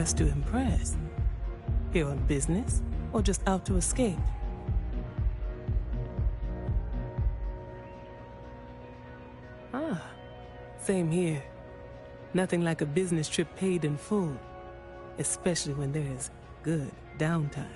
dressed to impress? Here on business, or just out to escape? Ah, same here. Nothing like a business trip paid in full, especially when there is good downtime.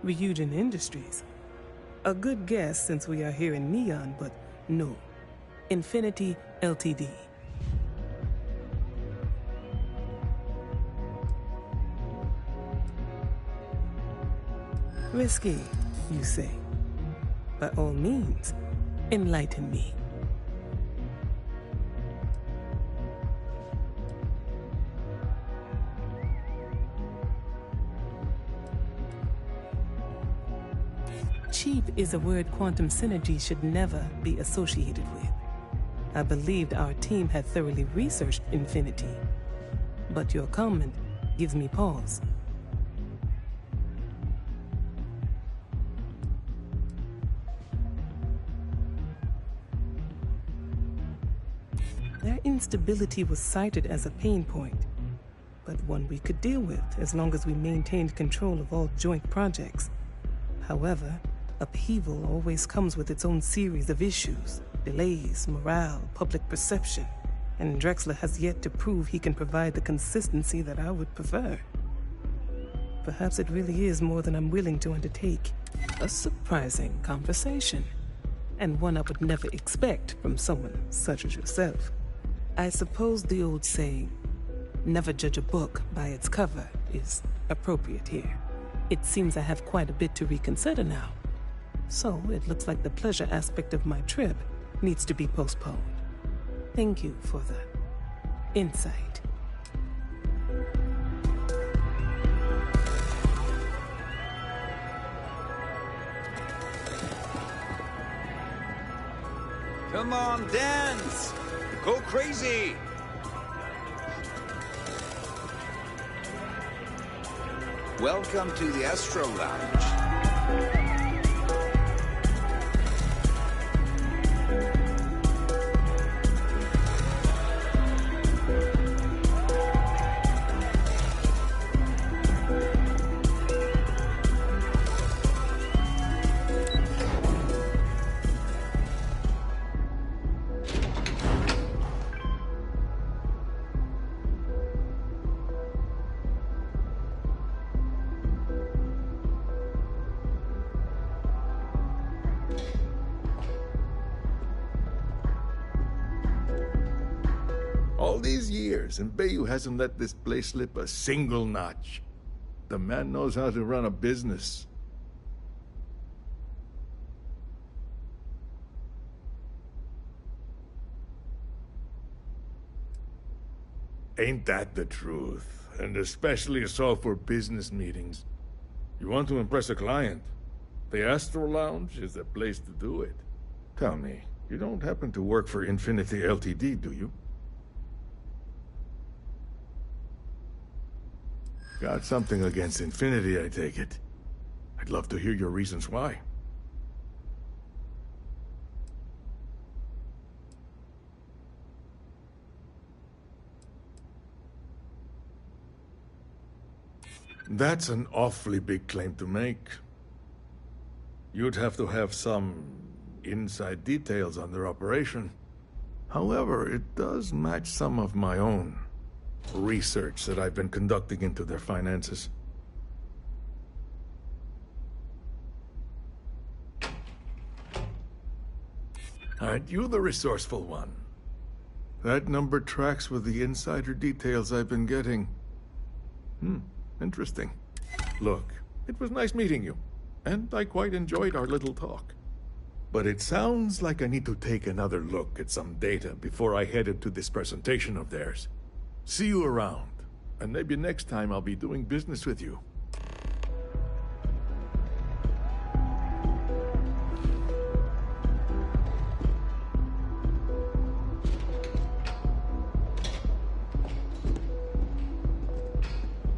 Ryujin Industries. A good guess since we are here in Neon, but no. Infinity Ltd. Risky, you say? By all means, enlighten me. Cheap is a word quantum synergy should never be associated with. I believed our team had thoroughly researched Infinity, but your comment gives me pause. Their instability was cited as a pain point, but one we could deal with as long as we maintained control of all joint projects. However, upheaval always comes with its own series of issues, delays, morale, public perception, and Drexler has yet to prove he can provide the consistency that I would prefer. Perhaps it really is more than I'm willing to undertake. A surprising conversation, and one I would never expect from someone such as yourself. I suppose the old saying, never judge a book by its cover, is appropriate here. It seems I have quite a bit to reconsider now. So it looks like the pleasure aspect of my trip needs to be postponed. Thank you for the insight. Come on, dance! Go crazy! Welcome to the Astro Lounge. All these years, and Bayou hasn't let this place slip a single notch. The man knows how to run a business. Ain't that the truth? And especially so for business meetings. You want to impress a client? The Astro Lounge is the place to do it. Tell me, you don't happen to work for Infinity Ltd, do you? Got something against Infinity, I take it. I'd love to hear your reasons why. That's an awfully big claim to make. You'd have to have some inside details on their operation. However, it does match some of my own research that I've been conducting into their finances. Aren't you the resourceful one? That number tracks with the insider details I've been getting. Interesting. Look, it was nice meeting you, and I quite enjoyed our little talk. But it sounds like I need to take another look at some data before I head into this presentation of theirs. See you around, and maybe next time I'll be doing business with you.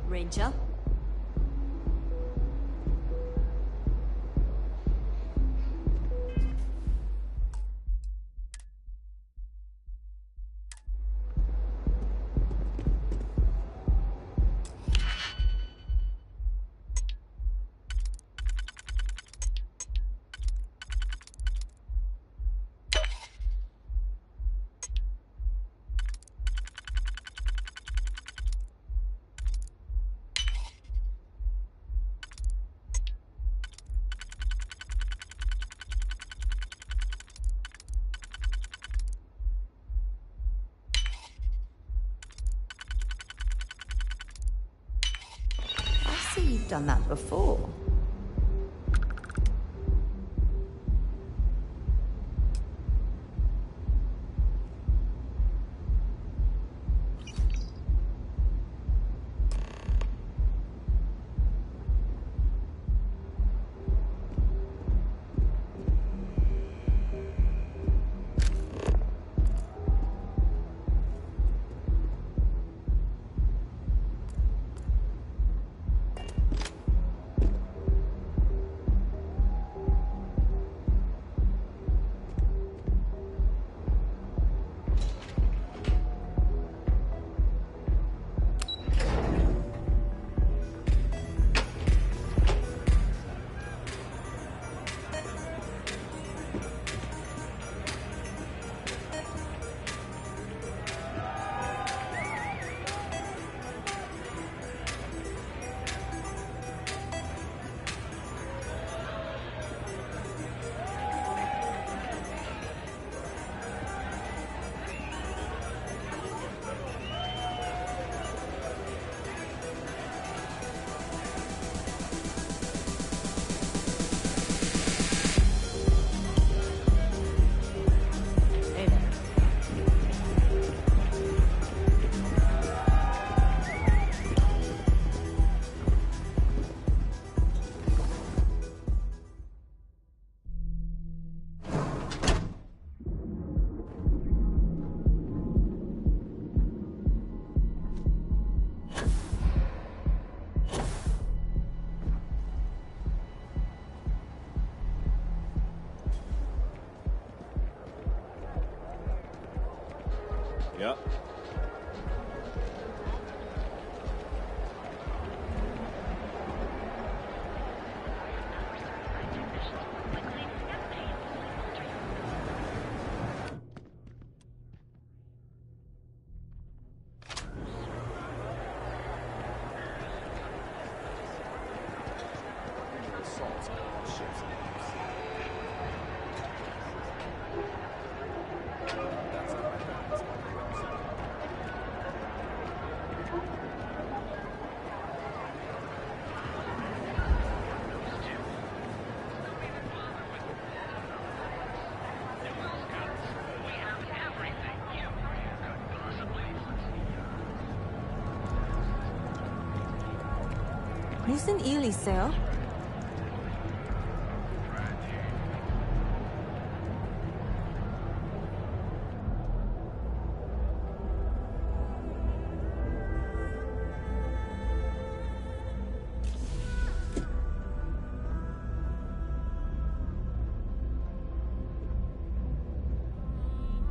Ranger? done that before. Ja. Who's in Ely, sir?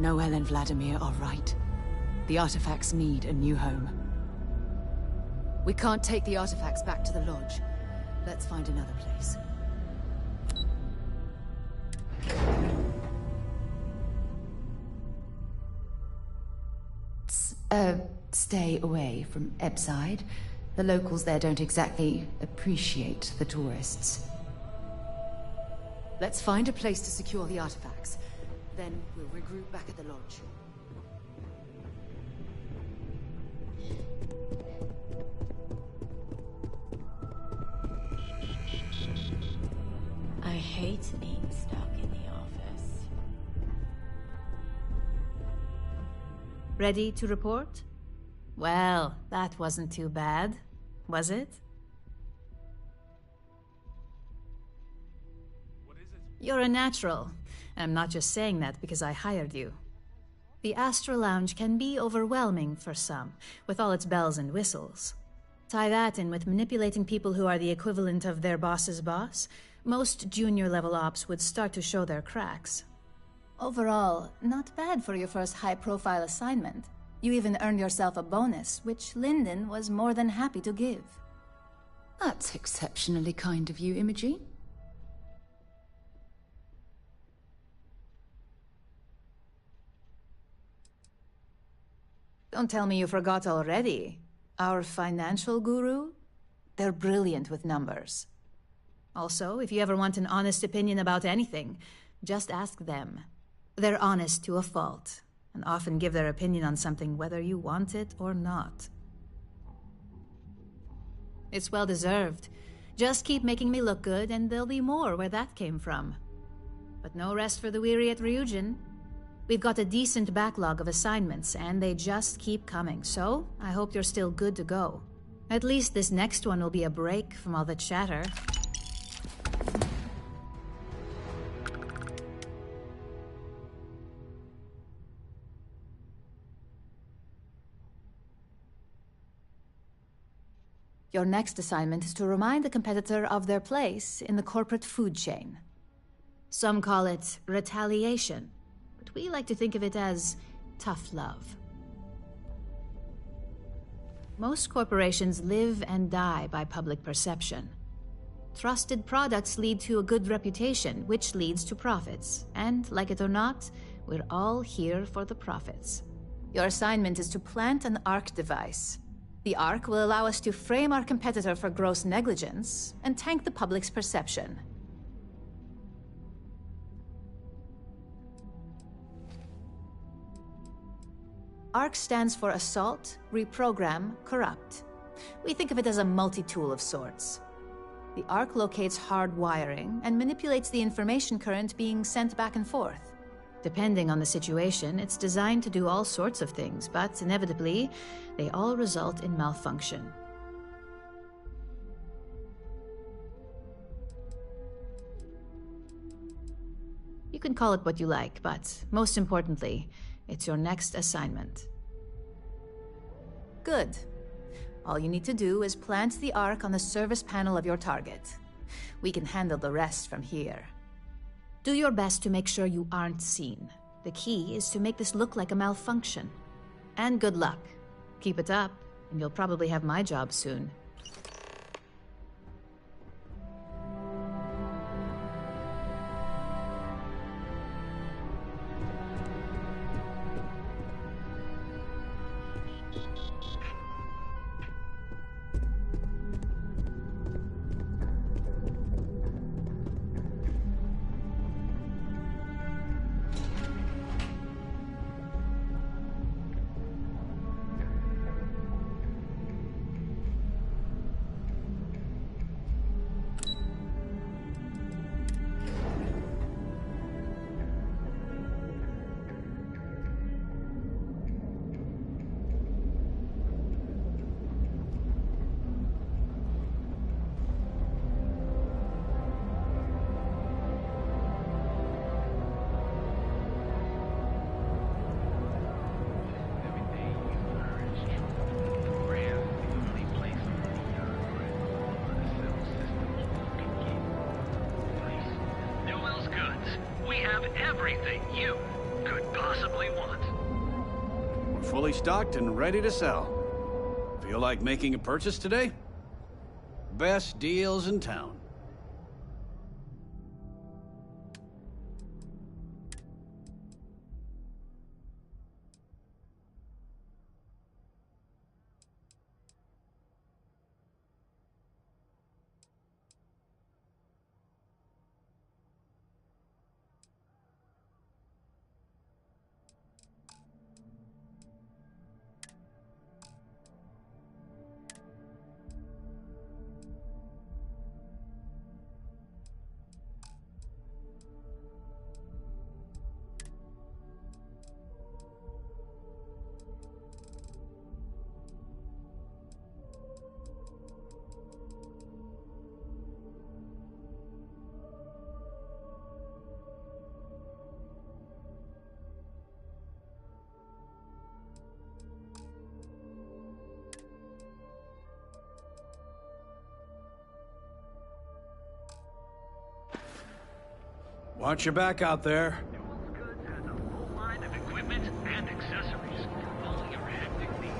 Noel and Vladimir are right. The artifacts need a new home. We can't take the artifacts back to the lodge. Let's find another place. Stay away from Ebside. The locals there don't exactly appreciate the tourists. Let's find a place to secure the artifacts. Then we'll regroup back at the lodge. I hate being stuck in the office. Ready to report? Well, that wasn't too bad, was it? You're a natural. I'm not just saying that because I hired you. The Astra Lounge can be overwhelming for some, with all its bells and whistles. Tie that in with manipulating people who are the equivalent of their boss's boss, most junior-level ops would start to show their cracks. Overall, not bad for your first high-profile assignment. You even earned yourself a bonus, which Lyndon was more than happy to give. That's exceptionally kind of you, Imogen. Don't tell me you forgot already. Our financial guru? They're brilliant with numbers. Also, if you ever want an honest opinion about anything, just ask them. They're honest to a fault, and often give their opinion on something whether you want it or not. It's well deserved. Just keep making me look good, and there'll be more where that came from. But no rest for the weary at Ryujin. We've got a decent backlog of assignments, and they just keep coming, so I hope you're still good to go. At least this next one will be a break from all the chatter. Your next assignment is to remind the competitor of their place in the corporate food chain. Some call it retaliation, but we like to think of it as tough love. Most corporations live and die by public perception. Trusted products lead to a good reputation, which leads to profits. And, like it or not, we're all here for the profits. Your assignment is to plant an ARC device. The ARC will allow us to frame our competitor for gross negligence and tank the public's perception. ARC stands for Assault, Reprogram, Corrupt. We think of it as a multi-tool of sorts. The ARC locates hard wiring and manipulates the information current being sent back and forth. Depending on the situation, it's designed to do all sorts of things, but inevitably, they all result in malfunction. You can call it what you like, but most importantly, it's your next assignment. Good. All you need to do is plant the ARC on the service panel of your target. We can handle the rest from here. Do your best to make sure you aren't seen. The key is to make this look like a malfunction. And good luck. Keep it up, and you'll probably have my job soon. Everything you could possibly want. We're fully stocked and ready to sell. Feel like making a purchase today? Best deals in town. Watch your back out there. Goods has a full line of equipment and accessories for all your hectic needs.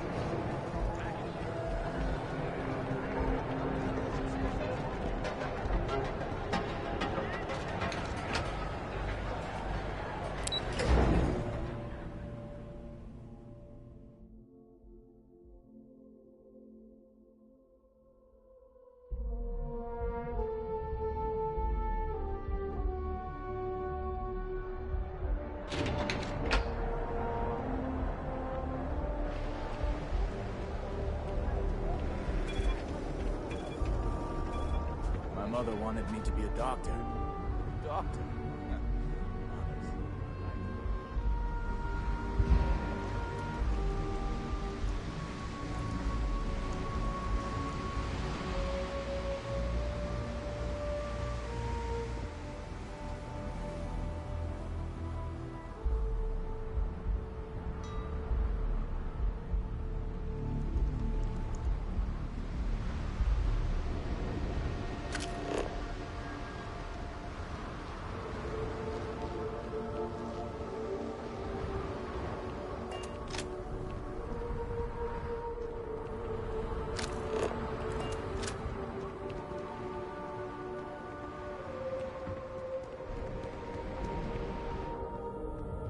mother wanted me to be a doctor. Doctor?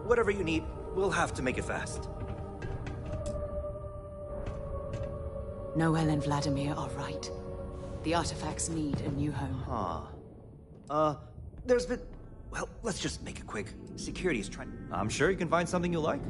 Whatever you need, we'll have to make it fast. Noel and Vladimir are right. The artifacts need a new home. There's been... Well, let's just make it quick. Security's trying... I'm sure you can find something you like.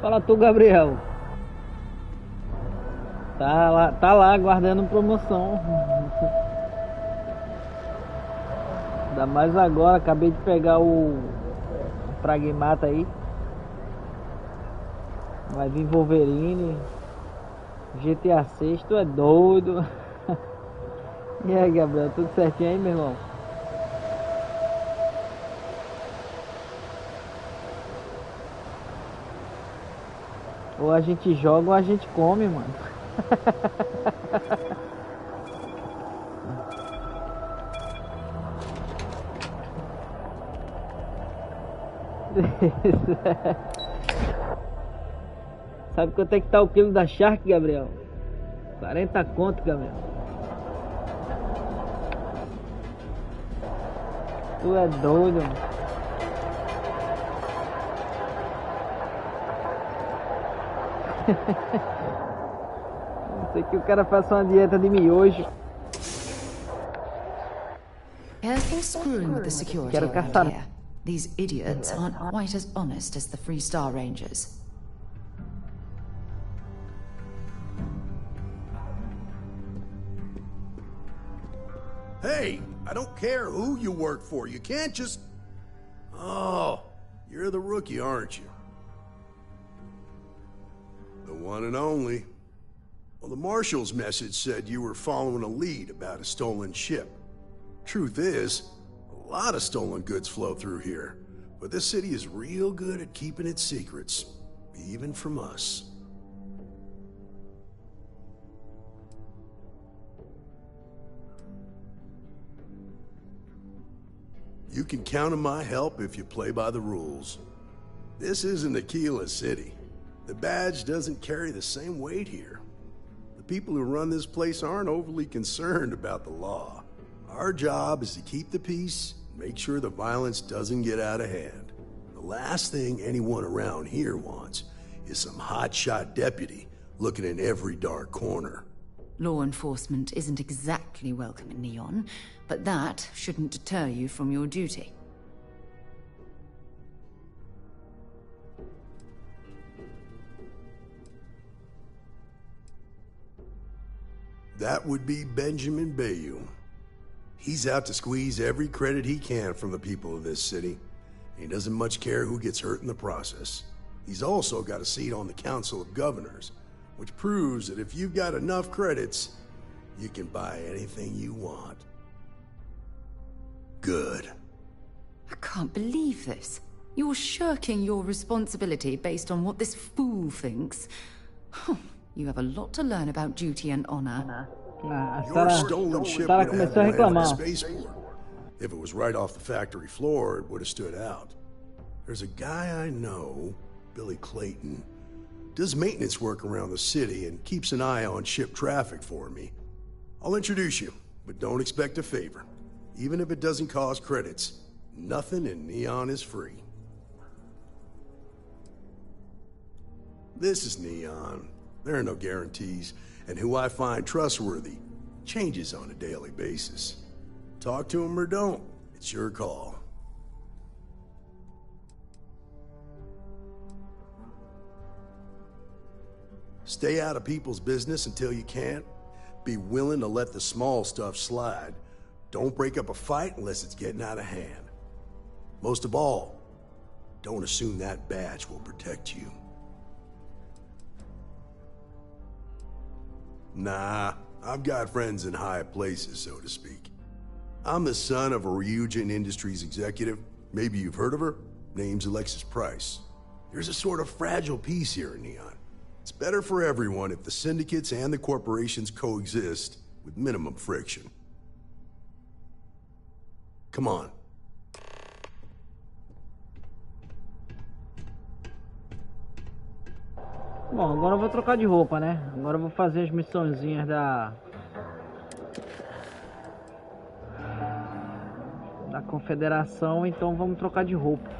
Fala tu, Gabriel. Tá lá aguardando promoção. Ainda mais agora, acabei de pegar o Pragmata aí. Vai vir Wolverine, GTA 6, tu é doido. E aí, Gabriel, tudo certinho aí, meu irmão? Ou a gente joga ou a gente come, mano. Sabe quanto é que tá o quilo da Shark, Gabriel? 40 conto, Gabriel. Tu é doido, mano. Não sei que o cara faça uma dieta de miojo. Careful screwing with the security Quero around caçar. here. These idiots aren't quite as honest as the Free Star Rangers. Hey, I don't care who you work for. You can't just... Oh, you're the rookie, aren't you? The one and only. Well, the Marshal's message said you were following a lead about a stolen ship. Truth is, a lot of stolen goods flow through here, but this city is real good at keeping its secrets, even from us. You can count on my help if you play by the rules. This isn't Aquila City. The badge doesn't carry the same weight here. The people who run this place aren't overly concerned about the law. Our job is to keep the peace and make sure the violence doesn't get out of hand. The last thing anyone around here wants is some hotshot deputy looking in every dark corner. Law enforcement isn't exactly welcome in Neon, but that shouldn't deter you from your duty. That would be Benjamin Bayou. He's out to squeeze every credit he can from the people of this city. He doesn't much care who gets hurt in the process. He's also got a seat on the Council of Governors, which proves that if you've got enough credits, you can buy anything you want. Good. I can't believe this. You're shirking your responsibility based on what this fool thinks. You have a lot to learn about duty and honor. Your stolen ship would have had to land at the spaceport. If it was right off the factory floor, it would have stood out. There's a guy I know, Billy Clayton, does maintenance work around the city and keeps an eye on ship traffic for me. I'll introduce you, but don't expect a favor. Even if it doesn't cost credits, nothing in Neon is free. This is Neon. There are no guarantees, and who I find trustworthy changes on a daily basis. Talk to him or don't, it's your call. Stay out of people's business until you can. Be willing to let the small stuff slide. Don't break up a fight unless it's getting out of hand. Most of all, don't assume that badge will protect you. Nah, I've got friends in high places, so to speak. I'm the son of a Ryujin Industries executive. Maybe you've heard of her. Name's Alexis Price. There's a sort of fragile peace here in Neon. It's better for everyone if the syndicates and the corporations coexist with minimum friction. Come on. Bom, agora eu vou trocar de roupa, né? Agora eu vou fazer as missõezinhas da Confederação, então vamos trocar de roupa.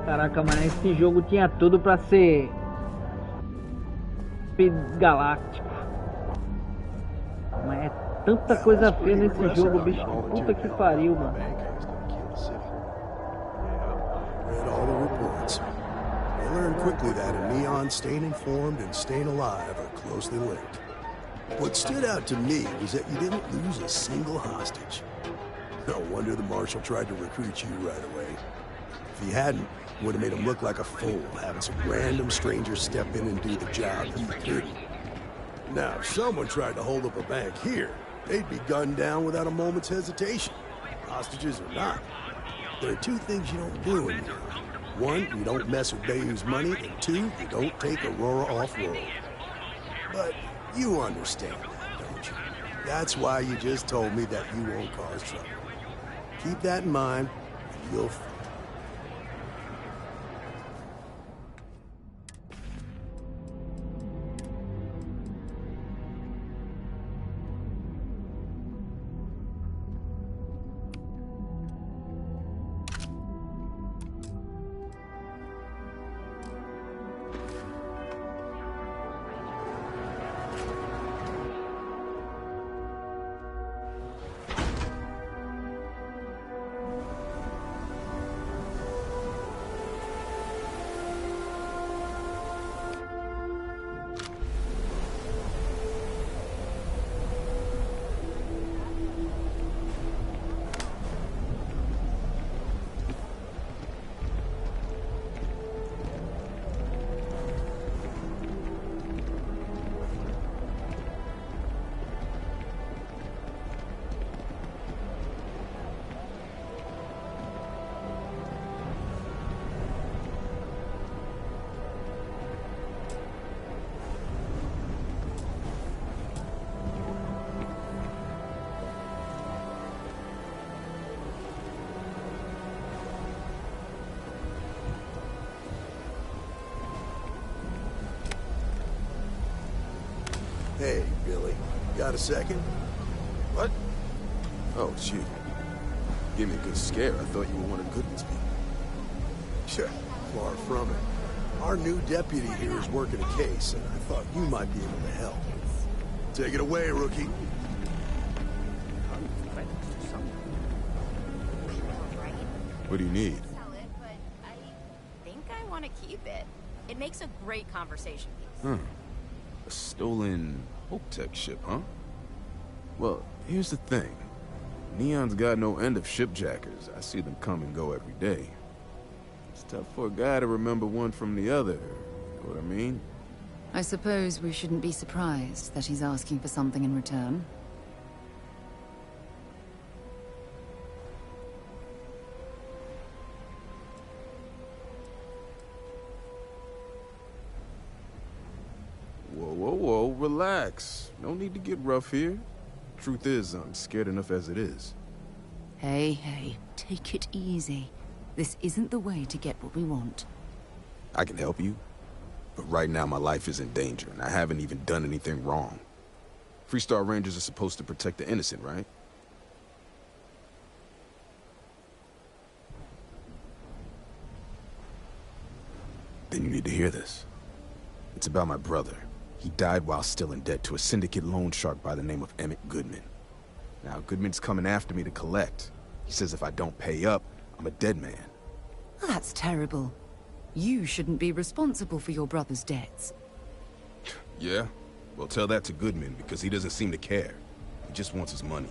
Caraca, mano, esse jogo tinha tudo pra ser galáctico. Mas é tanta coisa feia nesse jogo, bicho. Puta que pariu, mano. Read all the reports. I learned quickly that in Neon, staying informed and staying alive are closely linked. What stood out to me was that you didn't lose a single hostage. No wonder the Marshal tried to recruit you right away. If he hadn't, would have made him look like a fool, having some random stranger step in and do the job he couldn't. Now, if someone tried to hold up a bank here, they'd be gunned down without a moment's hesitation. Hostages or not. There are two things you don't do in here. One, you don't mess with Bayou's money, and two, you don't take Aurora off-road. But you understand that, don't you? That's why you just told me that you won't cause trouble. Keep that in mind. You'll... Hey, Billy. Got a second? What? Oh, it's you. Give me a good scare. I thought you were one of Goodman's people. Sure, far from it. Our new deputy here is working a case, and I thought you might be able to help. Take it away, rookie. What do you need? Sell it, but I think I want to keep it. It makes a great conversation piece. A stolen Hope-Tech ship, huh? Well, here's the thing. Neon's got no end of shipjackers. I see them come and go every day. It's tough for a guy to remember one from the other. You know what I mean? I suppose we shouldn't be surprised that he's asking for something in return. Whoa, relax. No need to get rough here. Truth is, I'm scared enough as it is. Hey, take it easy. This isn't the way to get what we want. I can help you, but right now my life is in danger, and I haven't even done anything wrong. Freestar Rangers are supposed to protect the innocent, right? Then you need to hear this. It's about my brother. He died while still in debt to a syndicate loan shark by the name of Emmett Goodman. Now, Goodman's coming after me to collect. He says if I don't pay up, I'm a dead man. That's terrible. You shouldn't be responsible for your brother's debts. Yeah? Well, tell that to Goodman, because he doesn't seem to care. He just wants his money.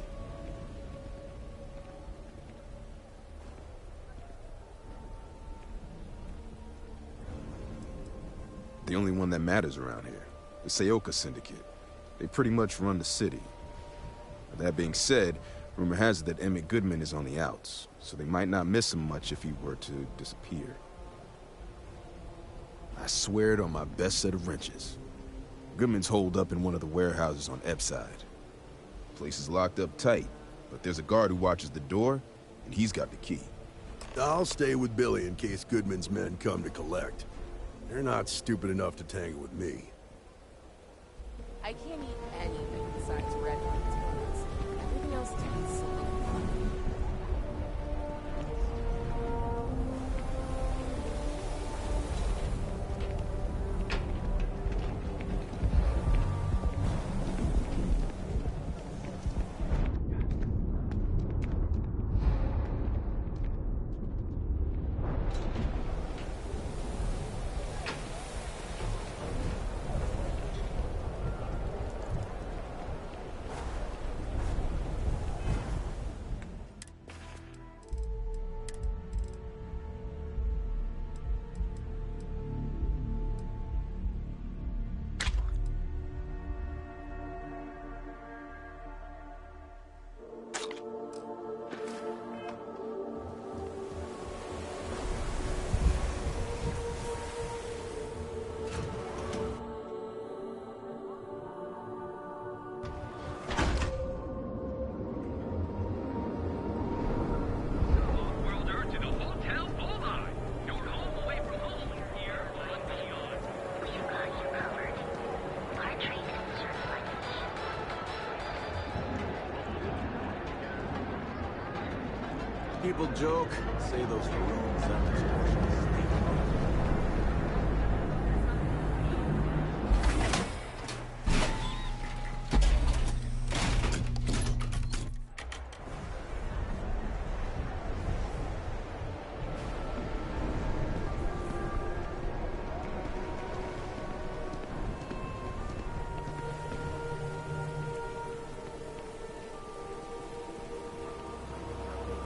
The only one that matters around here. The Seoka Syndicate. They pretty much run the city. That being said, rumor has it that Emmett Goodman is on the outs, so they might not miss him much if he were to disappear. I swear it on my best set of wrenches. Goodman's holed up in one of the warehouses on Epside. Place is locked up tight, but there's a guard who watches the door, and he's got the key. I'll stay with Billy in case Goodman's men come to collect. They're not stupid enough to tangle with me. I can't eat anything besides red ones. Everything else tastes so good. people joke, say those rude cemeteries.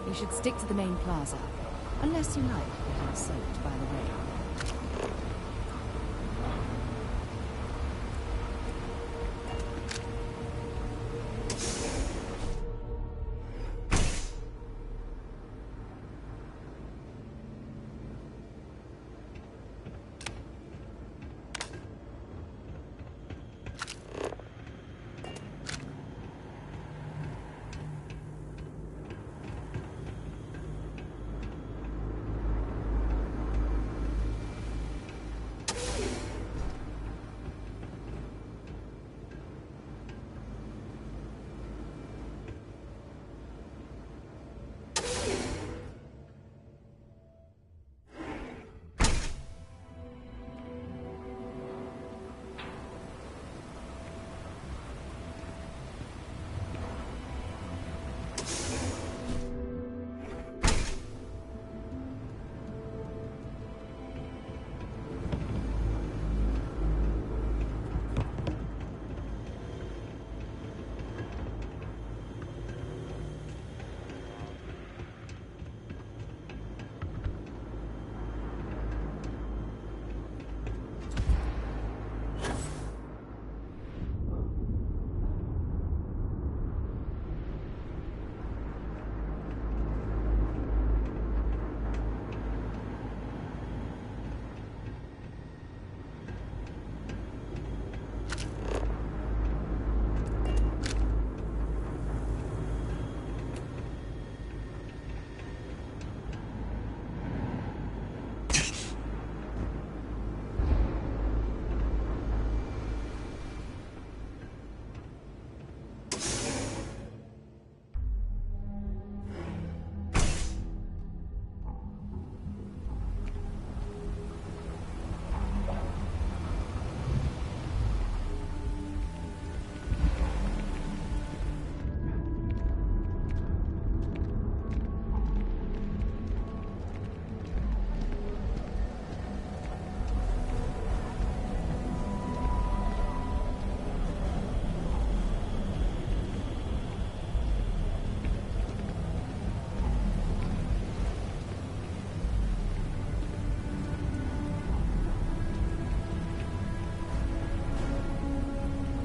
You should stick to the main plaza, unless you like getting soaked by the rain.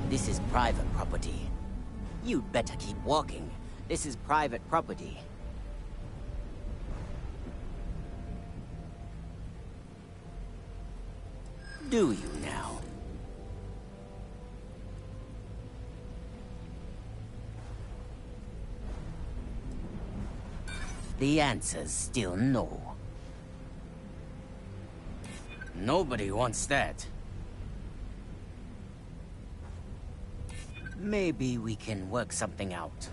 This is private property. You'd better keep walking. This is private property. Do you now? The answer's still no. Nobody wants that. Maybe we can work something out.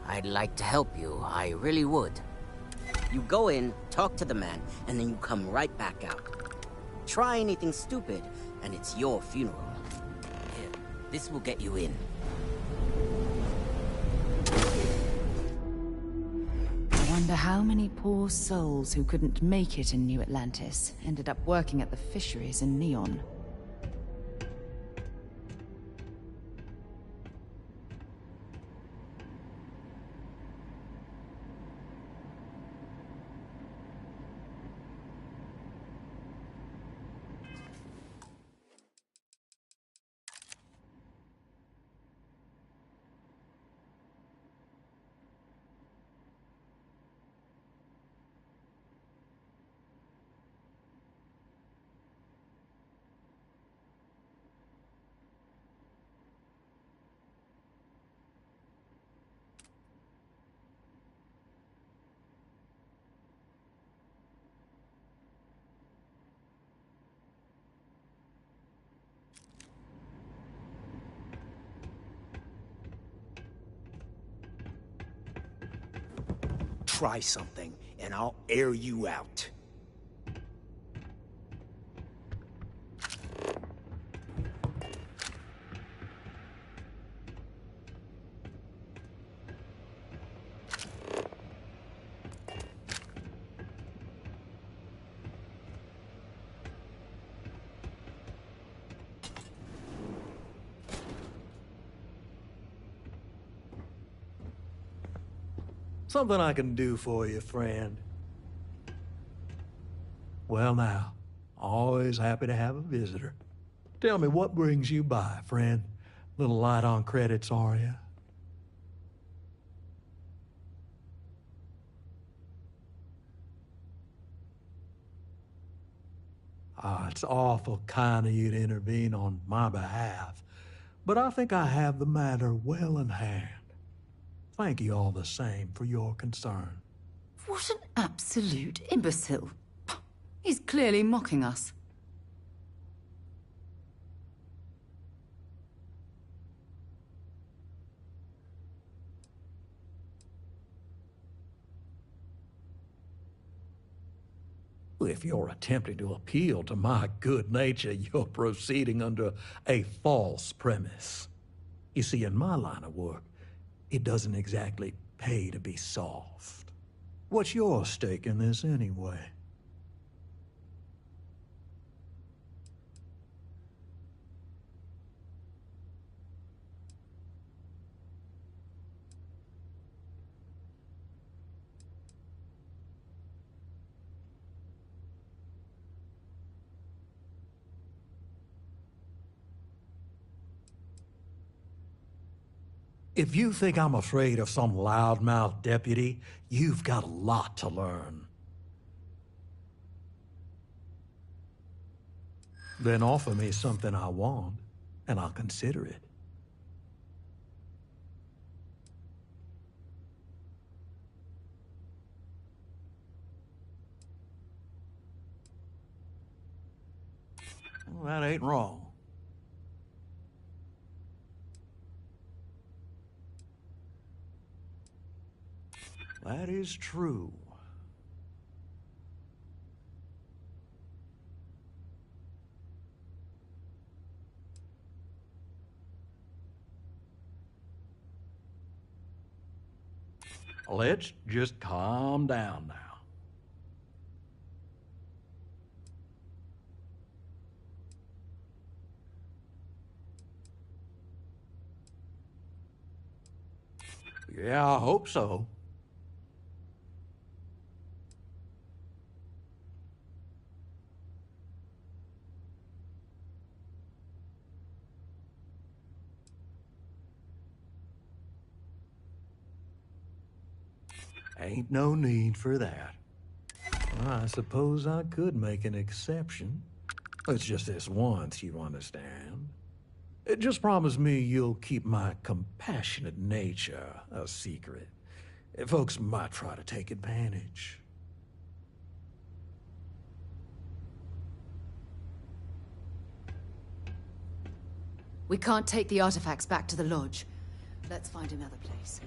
I'd like to help you, I really would. You go in, talk to the man, and then you come right back out. Try anything stupid, and it's your funeral. Here, this will get you in. I wonder how many poor souls who couldn't make it in New Atlantis ended up working at the fisheries in Neon. try something, and I'll air you out. Something I can do for you, friend. Well now, always happy to have a visitor. Tell me, what brings you by, friend? Little light on credits, are you? It's awful kind of you to intervene on my behalf, but I think I have the matter well in hand. Thank you all the same for your concern. What an absolute imbecile. He's clearly mocking us. If you're attempting to appeal to my good nature, you're proceeding under a false premise. You see, in my line of work, it doesn't exactly pay to be soft. What's your stake in this anyway? If you think I'm afraid of some loudmouth deputy, you've got a lot to learn. Then offer me something I want, and I'll consider it. Well, that ain't wrong. That is true. Let's just calm down now. Yeah, I hope so. Ain't no need for that. I suppose I could make an exception. It's just this once, you understand. Just promise me you'll keep my compassionate nature a secret. Folks might try to take advantage. We can't take the artifacts back to the lodge. Let's find another place.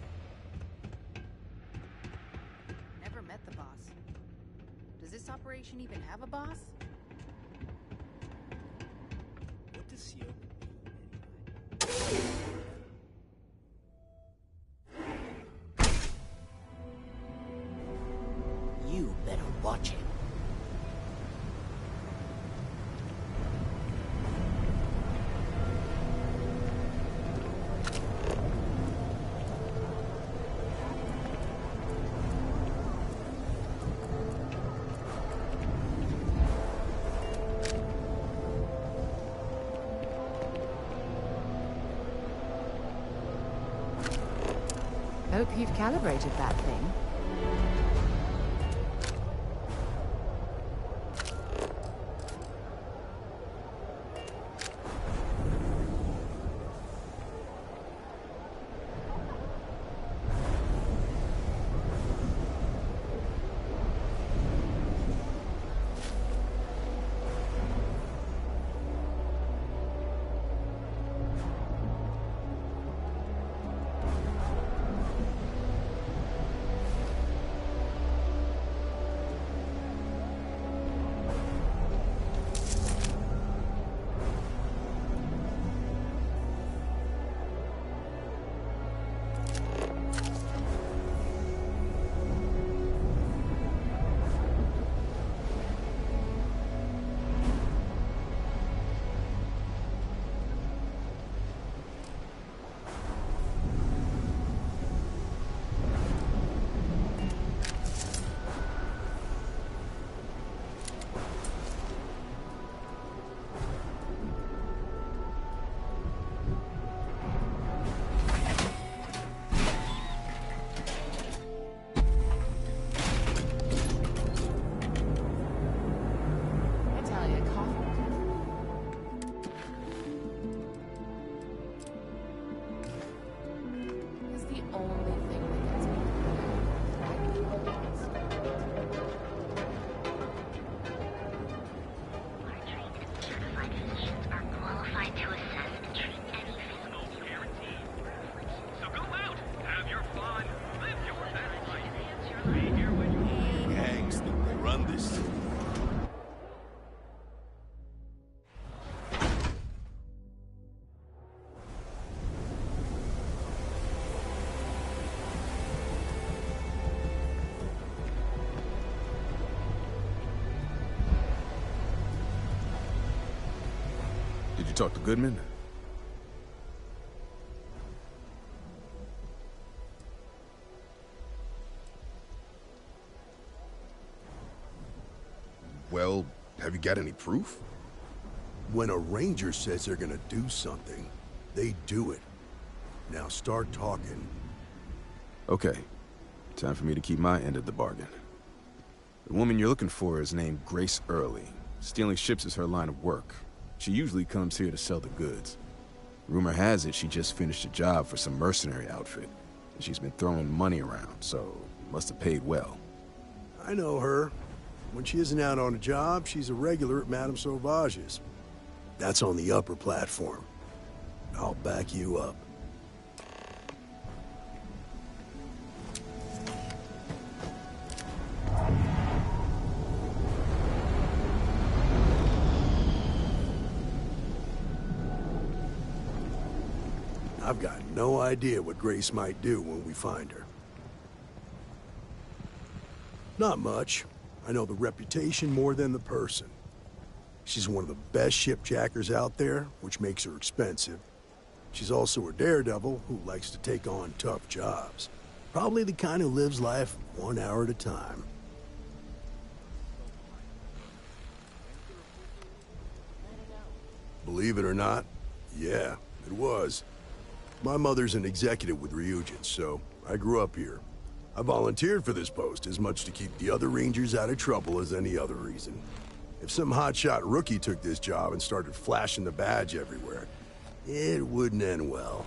Never met the boss. Does this operation even have a boss? What does Sio mean anyway? You better watch it. Hope you've calibrated that thing. you talk to Goodman? Well, have you got any proof? When a ranger says they're gonna do something, they do it. Now start talking. Okay. Time for me to keep my end of the bargain. The woman you're looking for is named Grace Early. Stealing ships is her line of work. She usually comes here to sell the goods. Rumor has it she just finished a job for some mercenary outfit. And she's been throwing money around, so must have paid well. I know her. When she isn't out on a job, she's a regular at Madame Sauvage's. That's on the upper platform. I'll back you up. I've got no idea what Grace might do when we find her. Not much. I know the reputation more than the person. She's one of the best shipjackers out there, which makes her expensive. She's also a daredevil who likes to take on tough jobs. Probably the kind who lives life 1 hour at a time. Believe it or not, yeah, it was. My mother's an executive with Ryujin, so I grew up here. I volunteered for this post as much to keep the other Rangers out of trouble as any other reason. If some hotshot rookie took this job and started flashing the badge everywhere, it wouldn't end well.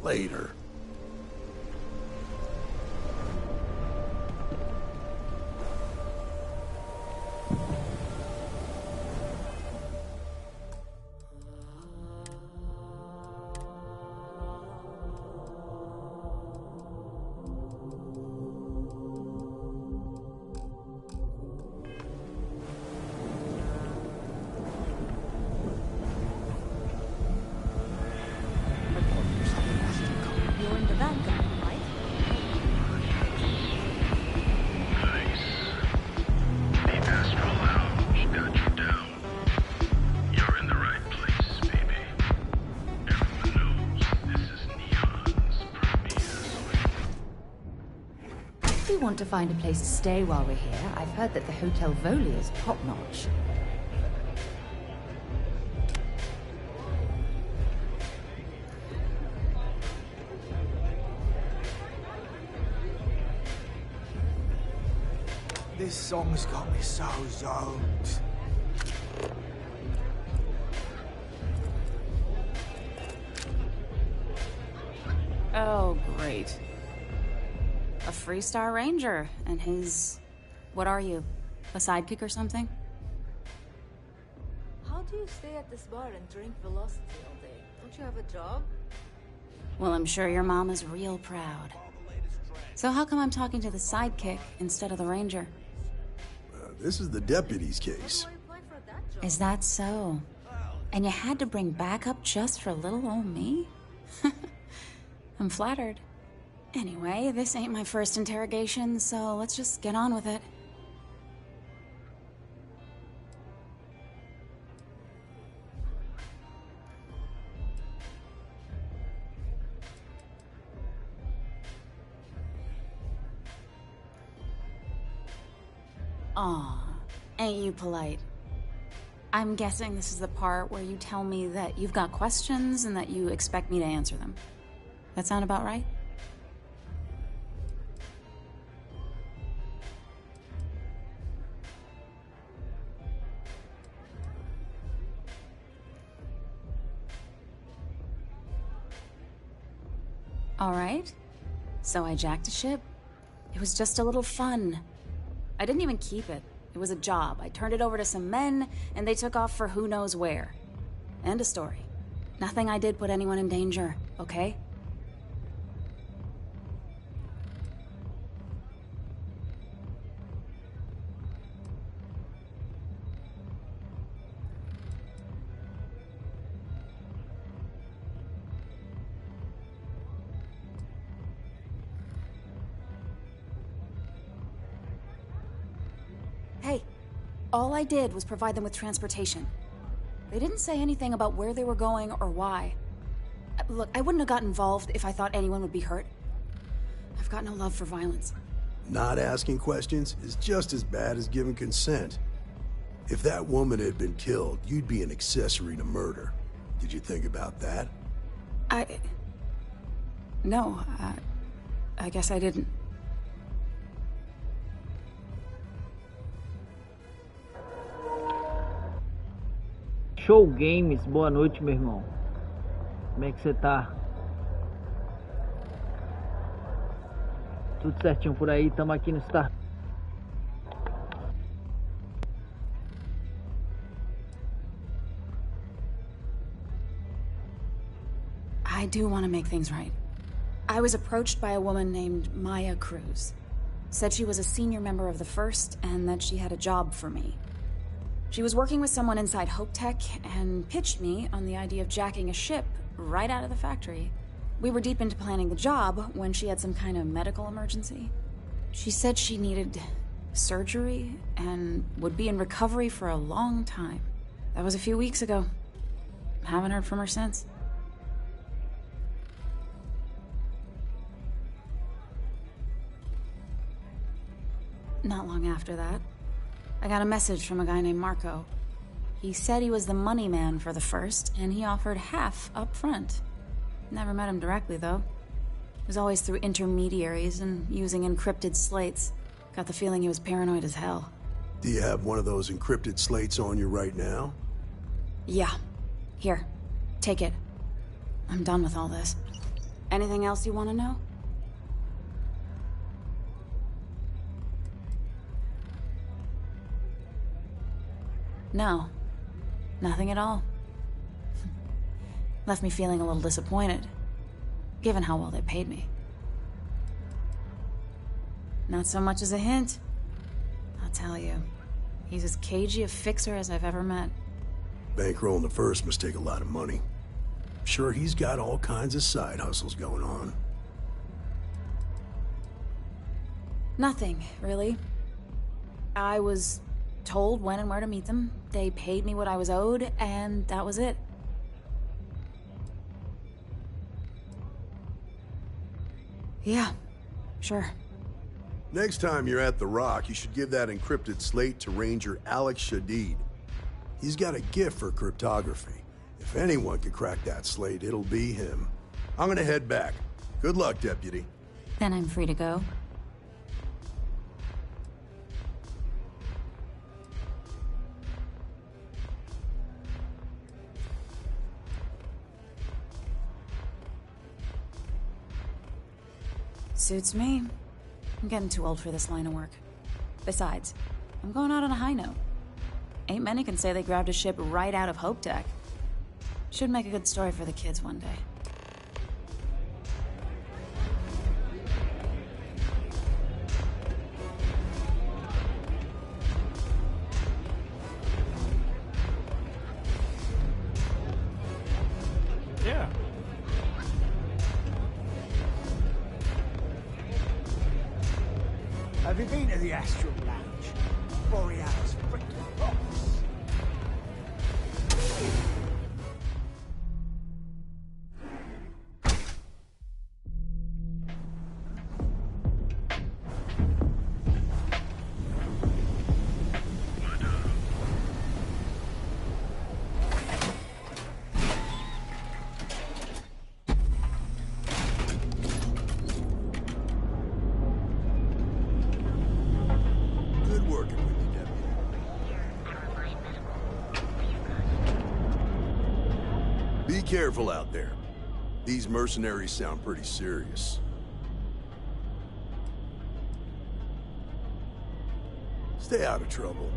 Later. Want to find a place to stay while we're here. I've heard that the Hotel Voli is top-notch. This song's got me so zoned. Oh, great. A Freestar Ranger, and his... What are you? A sidekick or something? How do you stay at this bar and drink Velocity all day? Don't you have a job? Well, I'm sure your mom is real proud. So how come I'm talking to the sidekick instead of the Ranger? This is the deputy's case. Is that so? And you had to bring backup just for little old me? I'm flattered. Anyway, this ain't my first interrogation, so let's just get on with it. Aw, ain't you polite? I'm guessing this is the part where you tell me that you've got questions and that you expect me to answer them. That sound about right? All right. So I jacked a ship. It was just a little fun. I didn't even keep it. It was a job. I turned it over to some men, and they took off for who knows where. End of story. Nothing I did put anyone in danger, okay? Hey, all I did was provide them with transportation. They didn't say anything about where they were going or why. Look, I wouldn't have got involved if I thought anyone would be hurt. I've got no love for violence. Not asking questions is just as bad as giving consent. If that woman had been killed, you'd be an accessory to murder. Did you think about that? No, I guess I didn't. Show Games, boa noite, meu irmão. Como é que você tá? Tudo certinho por aí, tamo aqui no Star. I do want to make things right. I was approached by a woman named Maya Cruz. Said she was a senior member of the First and that she had a job for me. She was working with someone inside Hope Tech and pitched me on the idea of jacking a ship right out of the factory. We were deep into planning the job when she had some kind of medical emergency. She said she needed surgery and would be in recovery for a long time. That was a few weeks ago. Haven't heard from her since. Not long after that, I got a message from a guy named Marco. He said he was the money man for the First, and he offered half up front. Never met him directly, though. It was always through intermediaries and using encrypted slates. Got the feeling he was paranoid as hell. Do you have one of those encrypted slates on you right now? Yeah. Here. Take it. I'm done with all this. Anything else you want to know? No. Nothing at all. Left me feeling a little disappointed, given how well they paid me. Not so much as a hint. I'll tell you, he's as cagey a fixer as I've ever met. Bankrolling the First must take a lot of money. Sure, he's got all kinds of side hustles going on. Nothing, really. I was told when and where to meet them. They paid me what I was owed, and that was it. Yeah, sure. Next time you're at the Rock, you should give that encrypted slate to Ranger Alex Shadid. He's got a gift for cryptography. If anyone could crack that slate, it'll be him. I'm gonna head back. Good luck, Deputy. Then I'm free to go. Suits me. I'm getting too old for this line of work. Besides, I'm going out on a high note. Ain't many can say they grabbed a ship right out of Hope Tech. Should make a good story for the kids one day. Yeah. Have you been to the Astral Lounge? Borealis freaking box. Be careful out there. These mercenaries sound pretty serious. Stay out of trouble.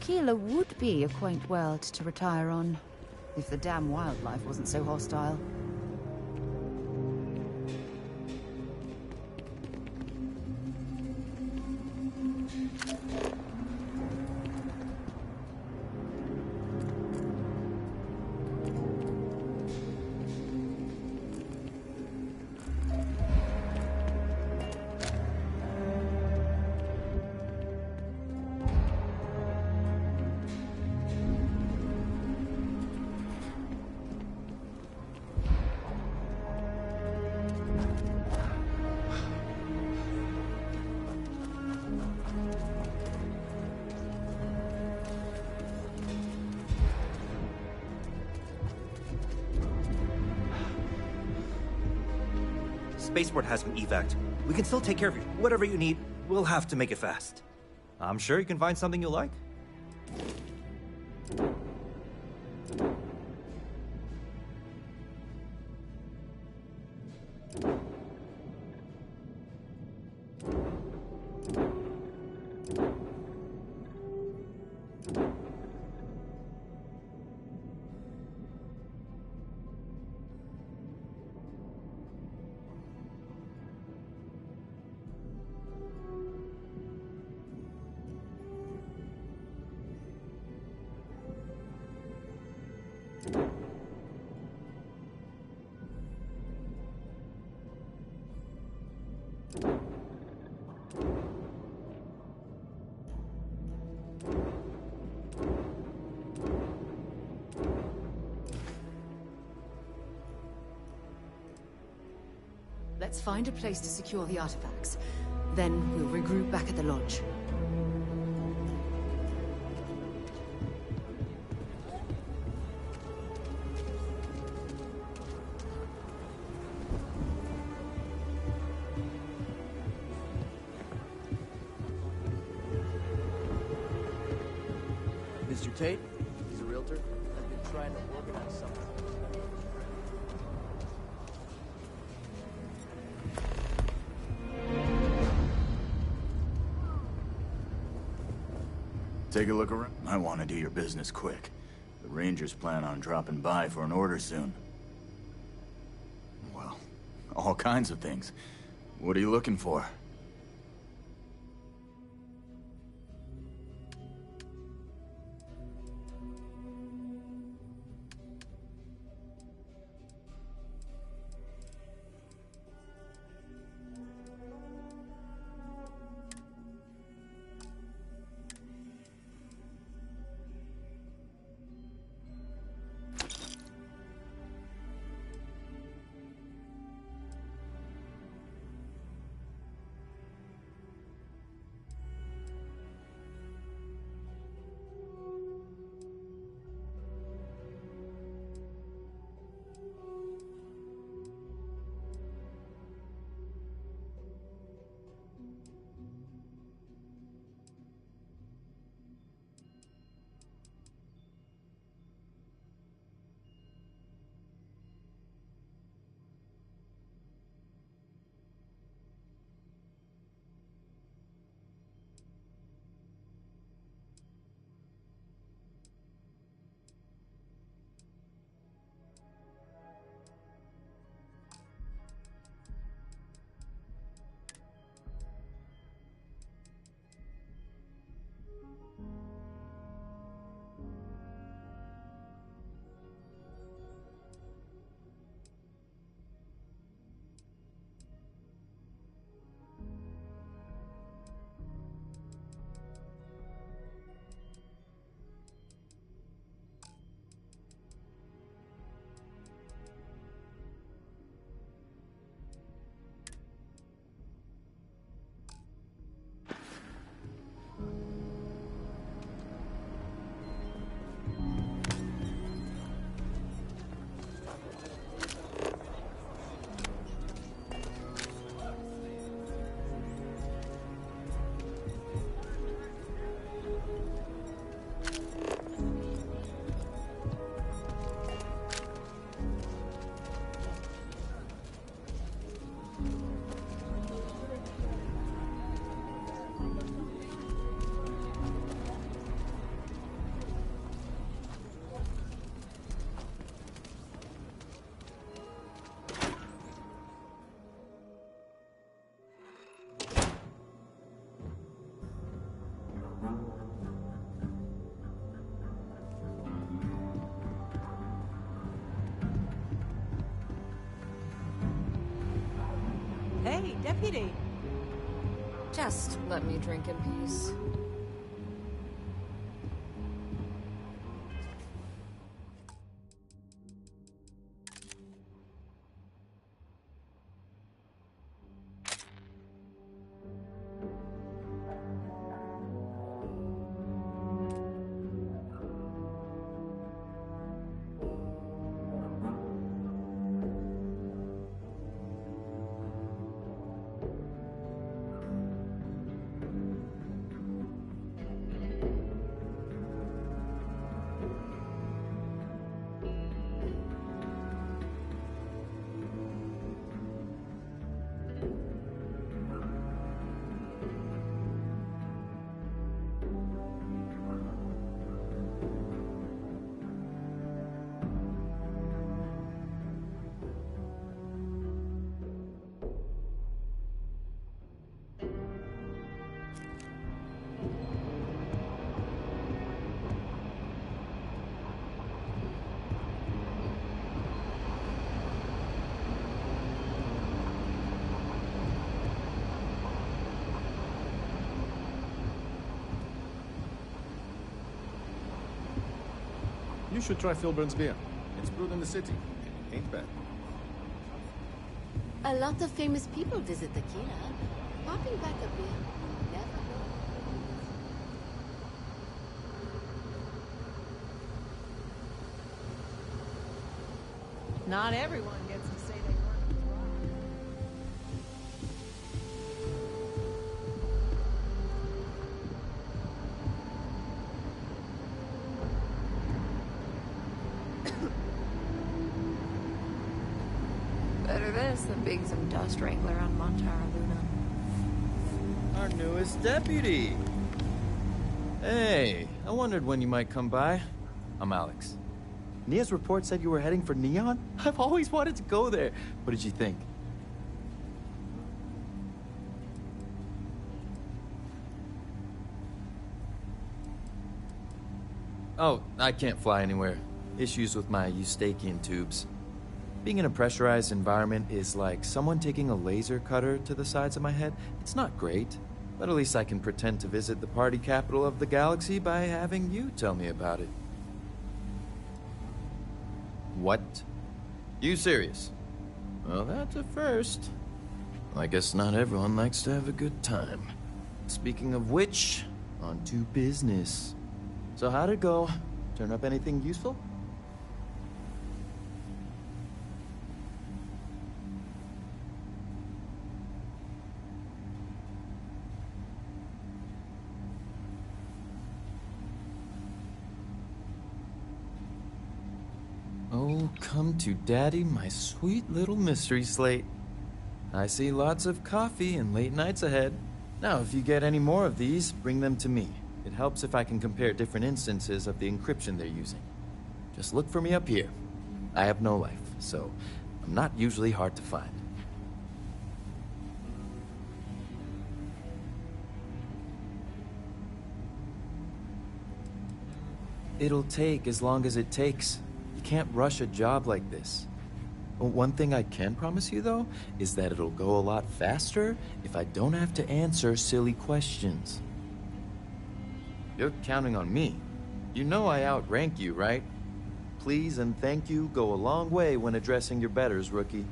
Keeler would be a quaint world to retire on, if the damn wildlife wasn't so hostile. Spaceport has been evac'd. We can still take care of you. Whatever you need, we'll have to make it fast. I'm sure you can find something you like. Let's find a place to secure the artifacts. Then we'll regroup back at the lodge. Mr. Tate, he's a realtor. I've been trying to organize something. Take a look around. I want to do your business quick. The Rangers plan on dropping by for an order soon. Well, all kinds of things. What are you looking for? Hey, deputy. Just let me drink in peace. You should try Filburn's beer. It's brewed in the city. Ain't bad. A lot of famous people visit the Kina. Popping back a beer. Never know. Not everyone gets to say they work with Rob. Better this than being some dust wrangler on Montara Luna. Our newest deputy. Hey, I wondered when you might come by. I'm Alex. Nia's report said you were heading for Neon? I've always wanted to go there. What did you think? Oh, I can't fly anywhere. Issues with my Eustachian tubes. Being in a pressurized environment is like someone taking a laser cutter to the sides of my head. It's not great, but at least I can pretend to visit the party capital of the galaxy by having you tell me about it. What? You serious? Well, that's a first. I guess not everyone likes to have a good time. Speaking of which, on to business. So how'd it go? Turn up anything useful? Oh, come to daddy, my sweet little mystery slate. I see lots of coffee and late nights ahead. Now, if you get any more of these, bring them to me. It helps if I can compare different instances of the encryption they're using. Just look for me up here. I have no life, so I'm not usually hard to find. It'll take as long as it takes. You can't rush a job like this. One thing I can promise you, though, is that it'll go a lot faster if I don't have to answer silly questions. You're counting on me. You know I outrank you, right? Please and thank you go a long way when addressing your betters, rookie.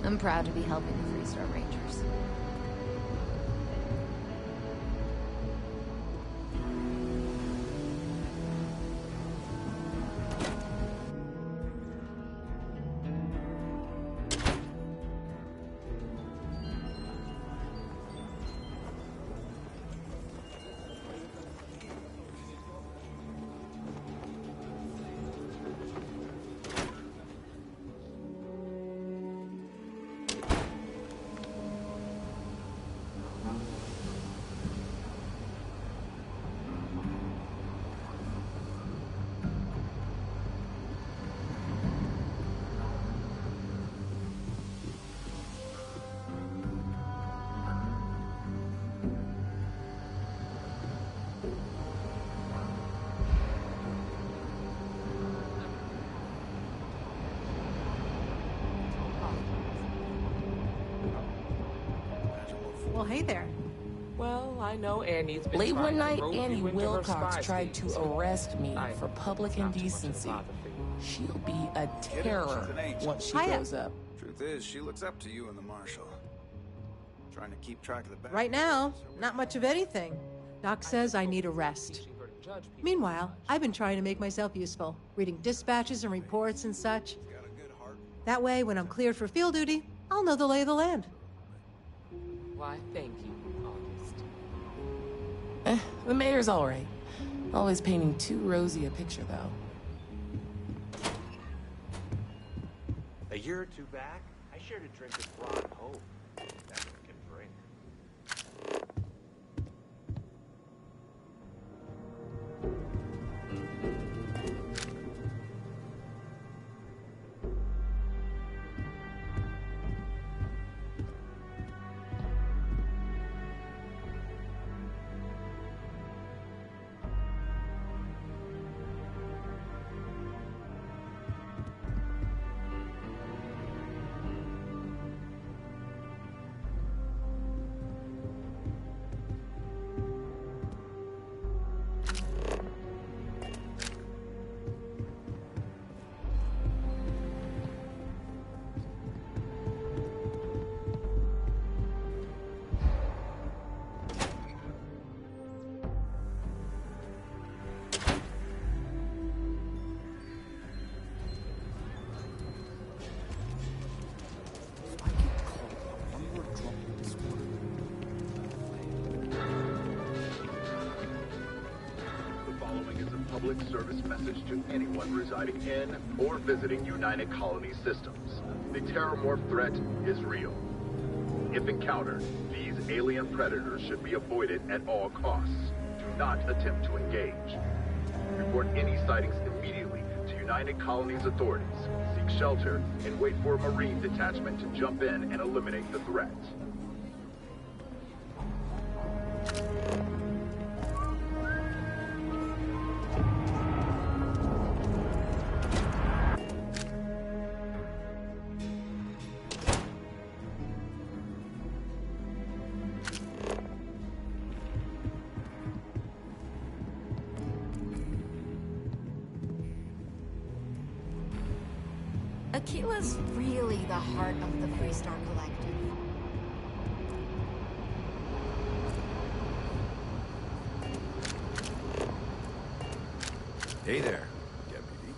I'm proud to be helping the Three-Star Rangers. Well, hey there. Well, I know Annie's been Late trying one to night, rope Annie you into her Wilcox spy tried to schemes. arrest me for public indecency. She'll be a terror once she grows up. Truth is, she looks up to you and the Marshal. Trying to keep track of the bad. Right now, not much of anything. Doc says I need a rest. Meanwhile, I've been trying to make myself useful, reading dispatches and reports and such. That way, when I'm cleared for field duty, I'll know the lay of the land. Why, thank you, August. The mayor's all right. Always painting too rosy a picture, though. A year or two back, I shared a drink with Ron Hope. That's what can drink. Public service message to anyone residing in or visiting United Colony systems. The Terramorph threat is real. If encountered, these alien predators should be avoided at all costs. Do not attempt to engage. Report any sightings immediately to United Colony's authorities. Seek shelter and wait for a Marine detachment to jump in and eliminate the threat. Aquila's really the heart of the Freestar Collective. Hey there, Deputy.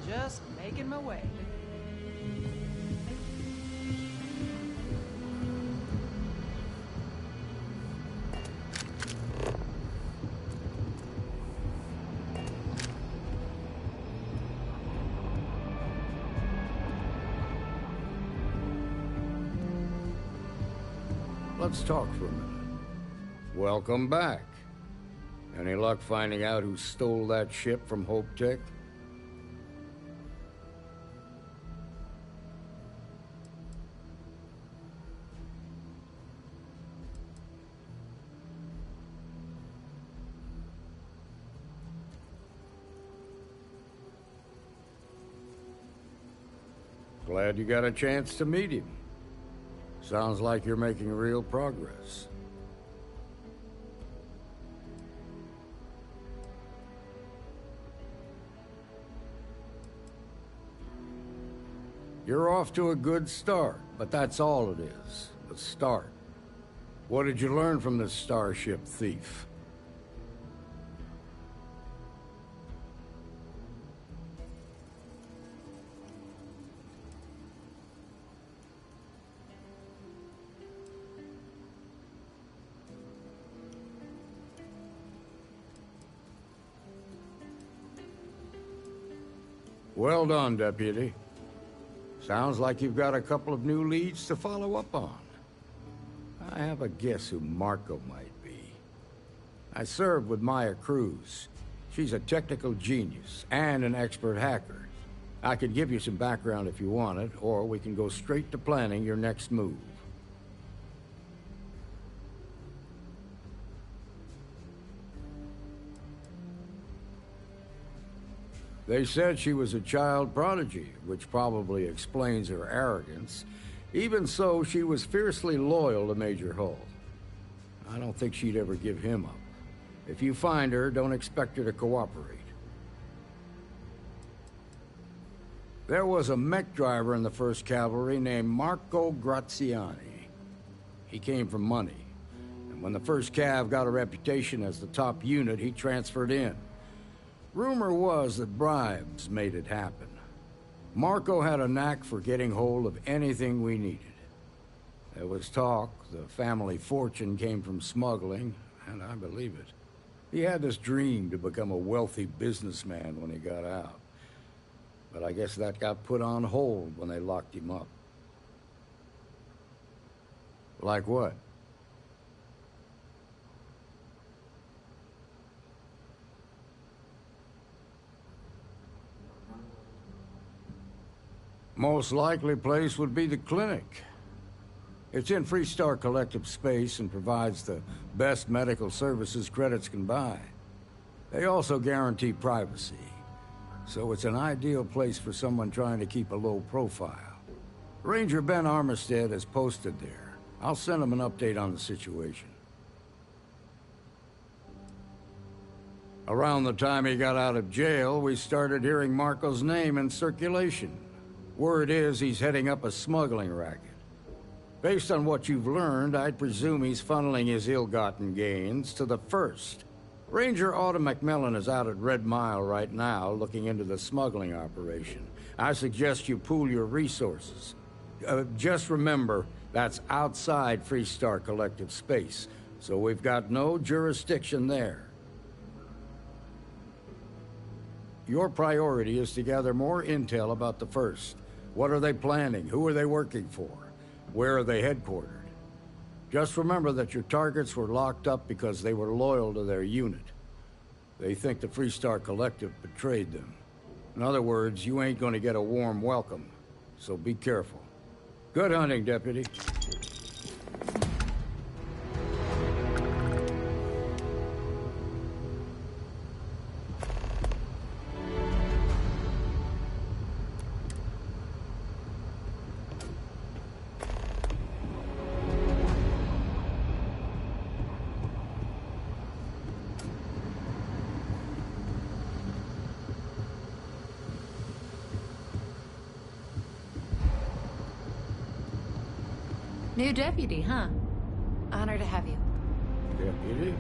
Just making my way. Let's talk for a minute. Welcome back. Any luck finding out who stole that ship from Hope Tech? Glad you got a chance to meet him. Sounds like you're making real progress. You're off to a good start, but that's all it is, a start. What did you learn from this starship thief? Well done, Deputy. Sounds like you've got a couple of new leads to follow up on. I have a guess who Marco might be. I served with Maya Cruz. She's a technical genius and an expert hacker. I could give you some background if you want it, or we can go straight to planning your next move. They said she was a child prodigy, which probably explains her arrogance. Even so, she was fiercely loyal to Major Hull. I don't think she'd ever give him up. If you find her, don't expect her to cooperate. There was a mech driver in the 1st Cavalry named Marco Graziani. He came from money, and when the 1st Cav got a reputation as the top unit, he transferred in. Rumor was that bribes made it happen. Marco had a knack for getting hold of anything we needed. There was talk the family fortune came from smuggling, and I believe it. He had this dream to become a wealthy businessman when he got out. But I guess that got put on hold when they locked him up. Like what? Most likely place would be the clinic. It's in Freestar Collective space and provides the best medical services credits can buy. They also guarantee privacy, so it's an ideal place for someone trying to keep a low profile. Ranger Ben Armistead is posted there. I'll send him an update on the situation. Around the time he got out of jail, we started hearing Marco's name in circulation. Word is he's heading up a smuggling racket. Based on what you've learned, I'd presume he's funneling his ill-gotten gains to the 1st. Ranger Autumn McMillan is out at Red Mile right now, looking into the smuggling operation. I suggest you pool your resources. Just remember, that's outside Freestar Collective space, so we've got no jurisdiction there. Your priority is to gather more intel about the 1st. What are they planning? Who are they working for? Where are they headquartered? Just remember that your targets were locked up because they were loyal to their unit. They think the Freestar Collective betrayed them. In other words, you ain't gonna get a warm welcome, so be careful. Good hunting, Deputy. New deputy, huh? Honor to have you. Deputy?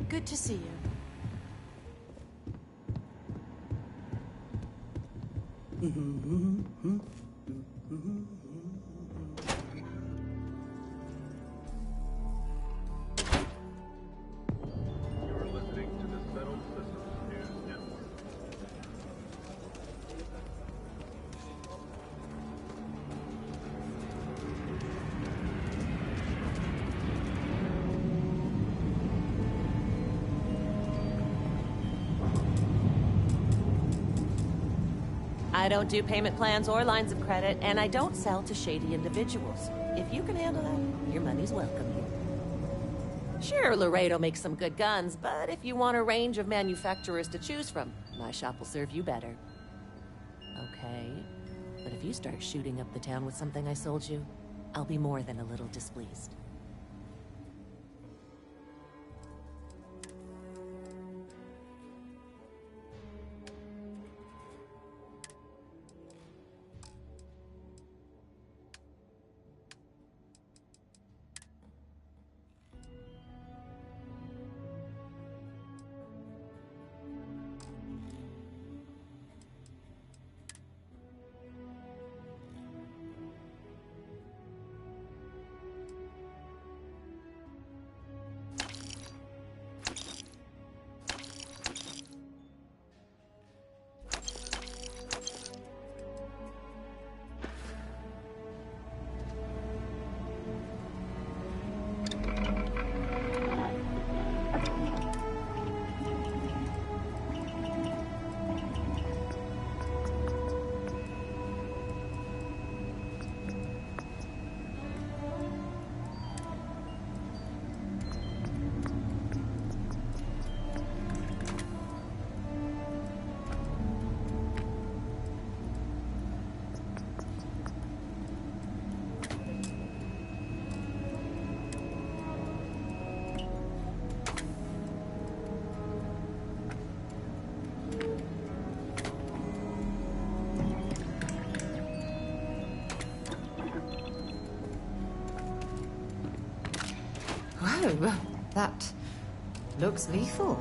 Good to see you. You're listening to the Settled Systems News Network. I don't do payment plans or lines of credit, and I don't sell to shady individuals. If you can handle that, your money's welcome here. Sure, Laredo makes some good guns, but if you want a range of manufacturers to choose from, my shop will serve you better. Okay, but if you start shooting up the town with something I sold you, I'll be more than a little displeased. Oh, that looks lethal.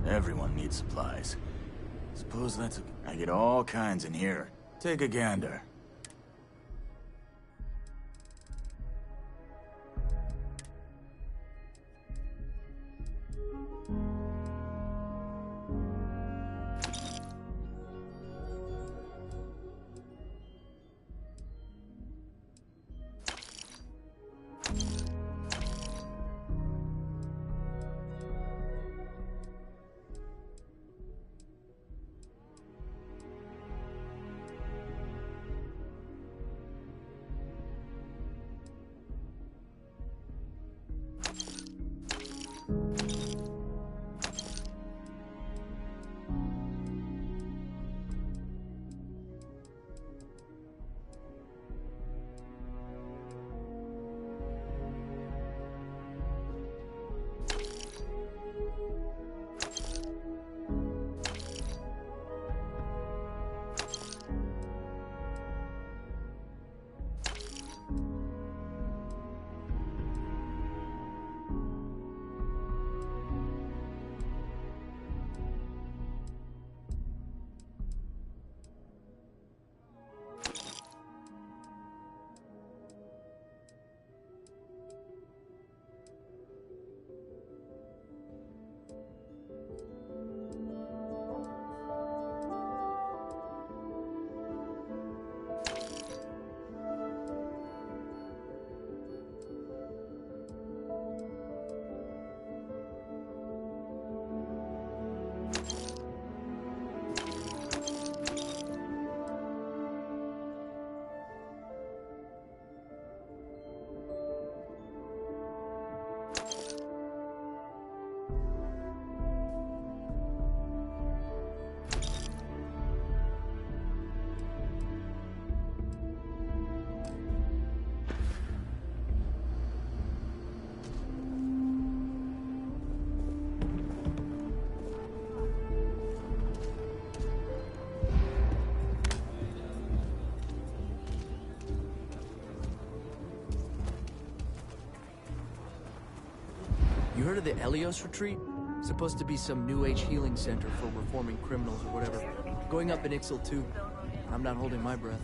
Everyone needs supplies. Suppose that's I get all kinds in here. Take a gander. You heard of the Elios Retreat? Supposed to be some new age healing center for reforming criminals or whatever. Going up in Ixal too. I'm not holding my breath.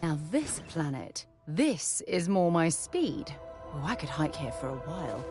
Now this planet, this is more my speed. Oh, I could hike here for a while.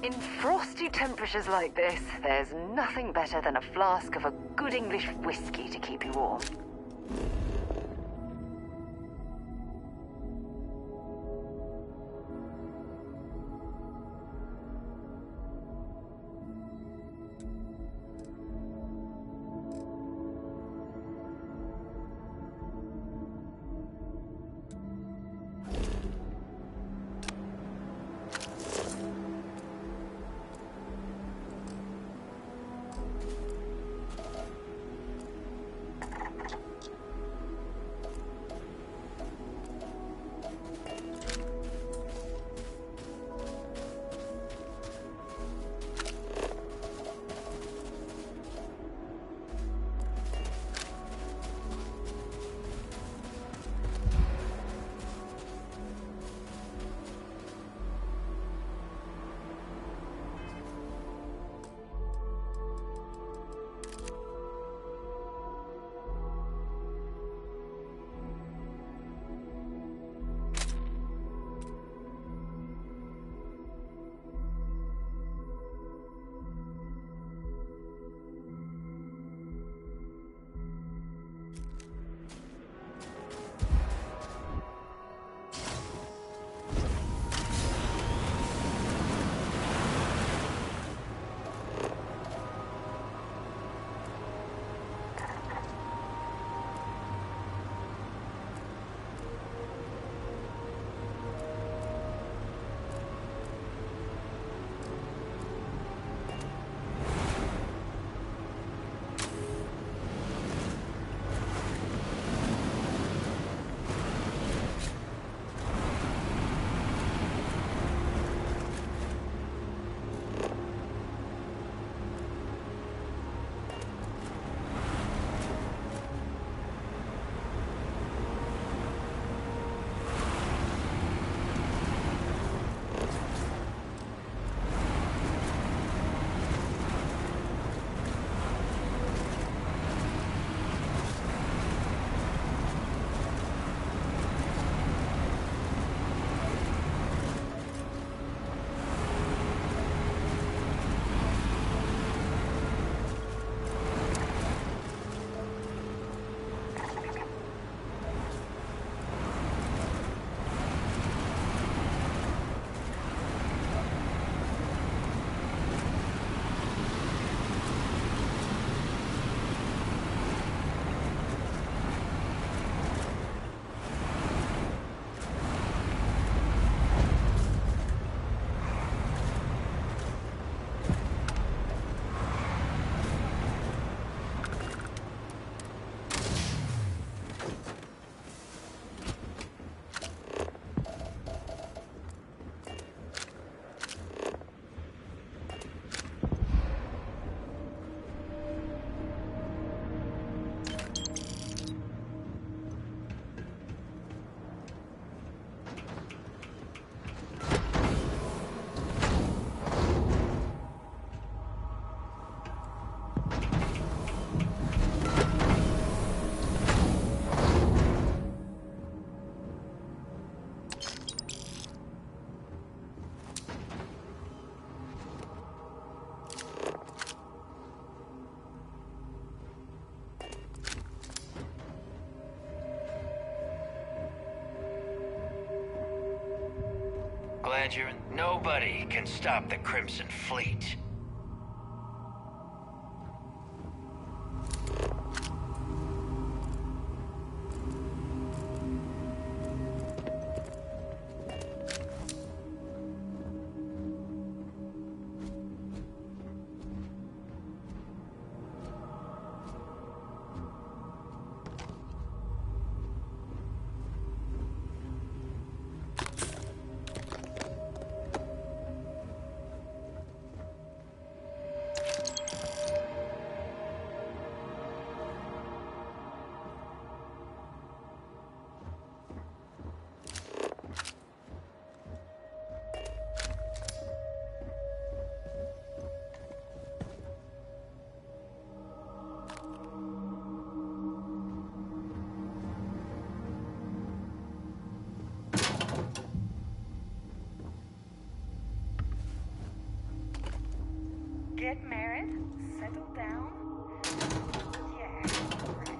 In frosty temperatures like this, there's nothing better than a flask of a good English whiskey to keep you warm. glad you're in. Nobody can stop the Crimson Fleet. Get married, settle down. Yeah, right.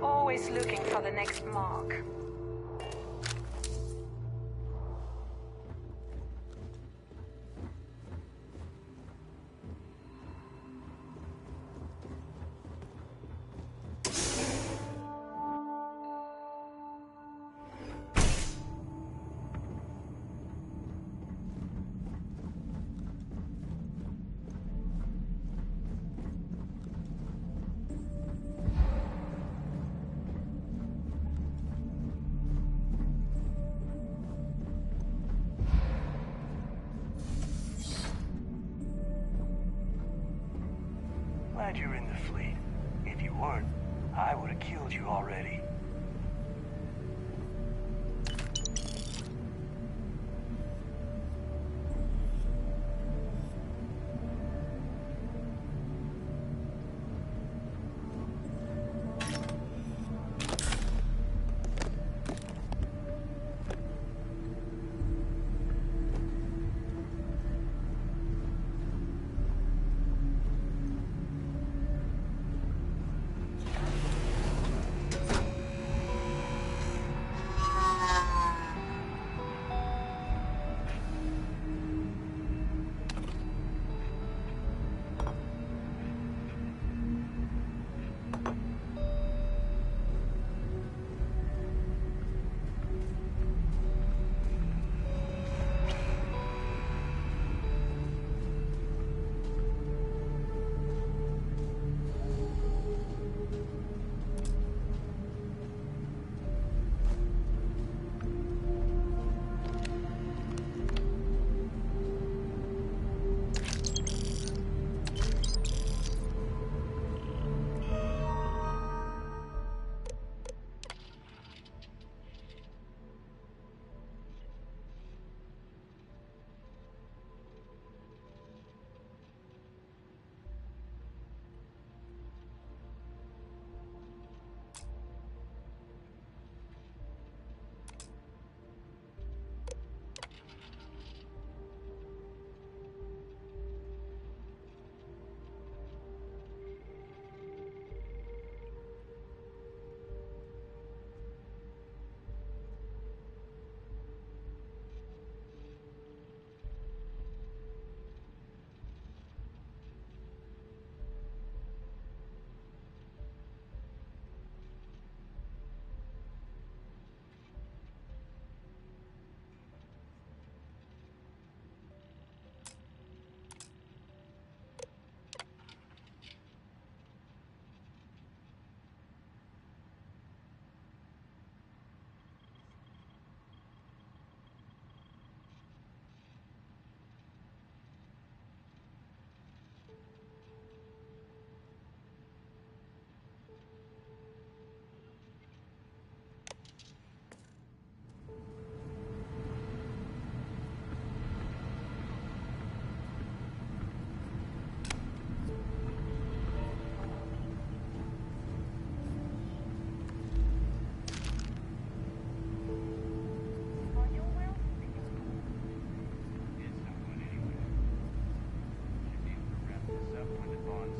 Always looking for the next mark. Glad you're in the fleet. If you weren't, I would have killed you already.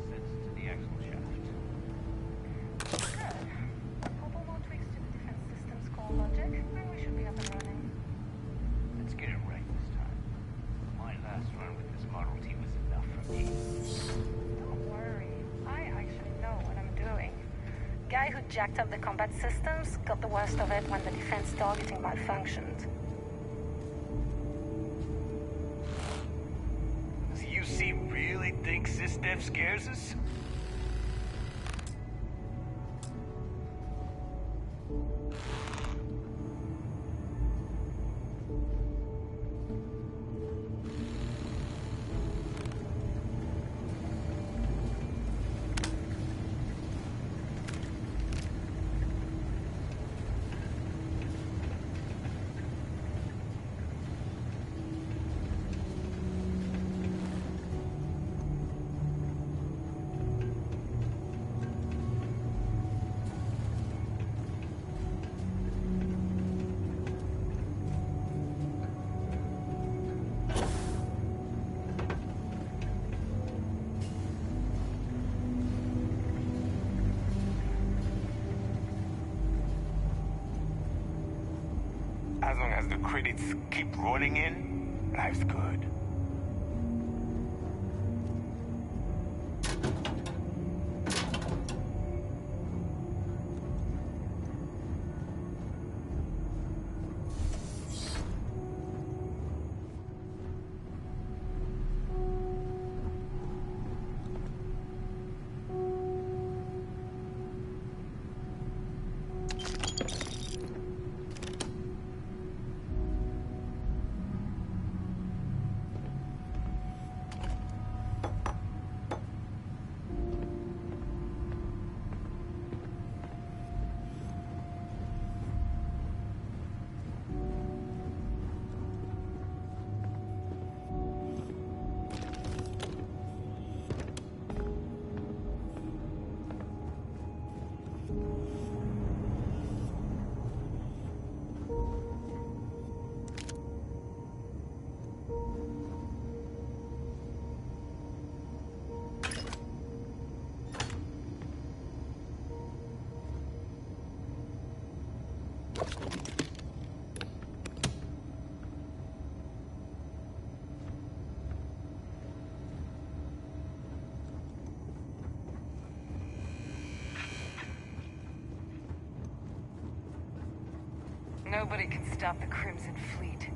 sets to the axle shaft. Good. A couple more tweaks to the defense system's core logic, and we should be up and running. Let's get it right this time. My last run with this Model T was enough for me. Don't worry. I actually know what I'm doing. Guy who jacked up the combat systems got the worst of it when the defense targeting malfunctioned. Does UC really think SysDev scares us? As long as the credits keep rolling in, life's good. Nobody can stop the Crimson Fleet.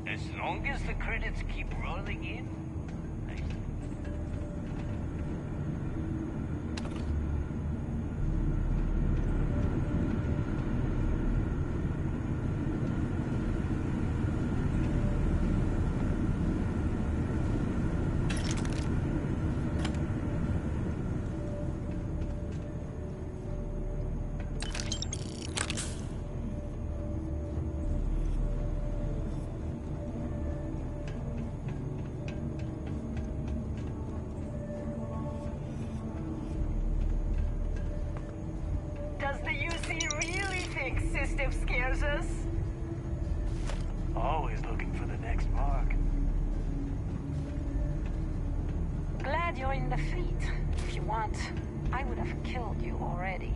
As long as the credits keep rolling in, Does the UC really think system scares us? always looking for the next mark. Glad you're in the fleet. If you want, I would have killed you already.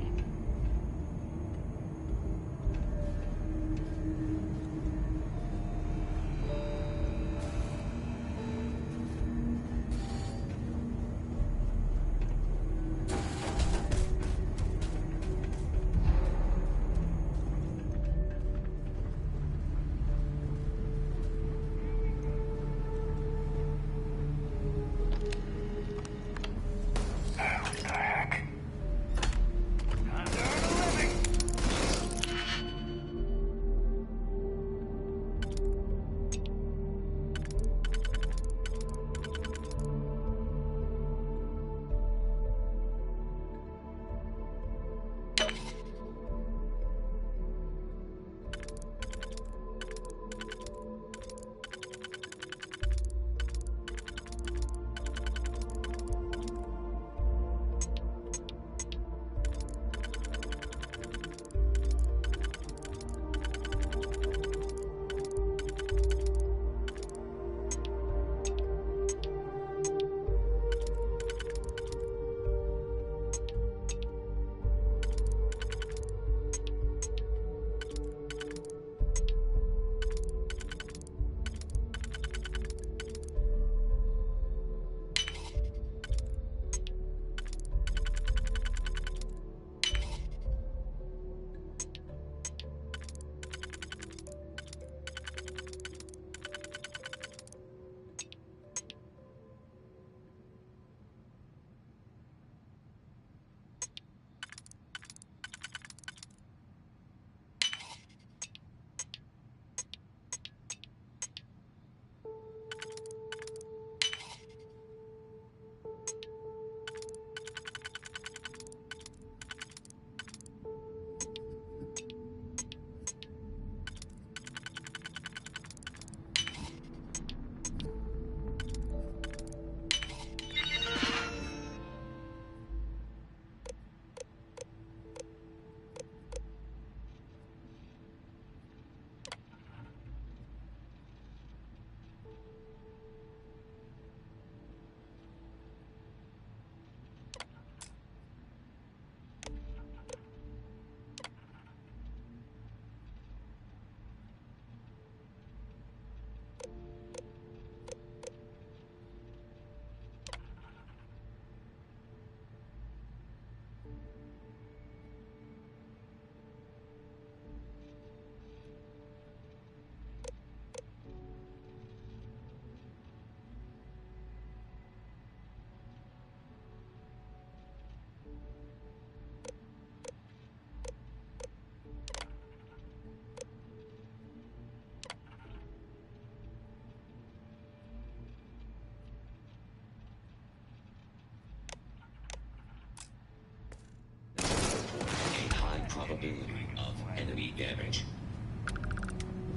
property damage.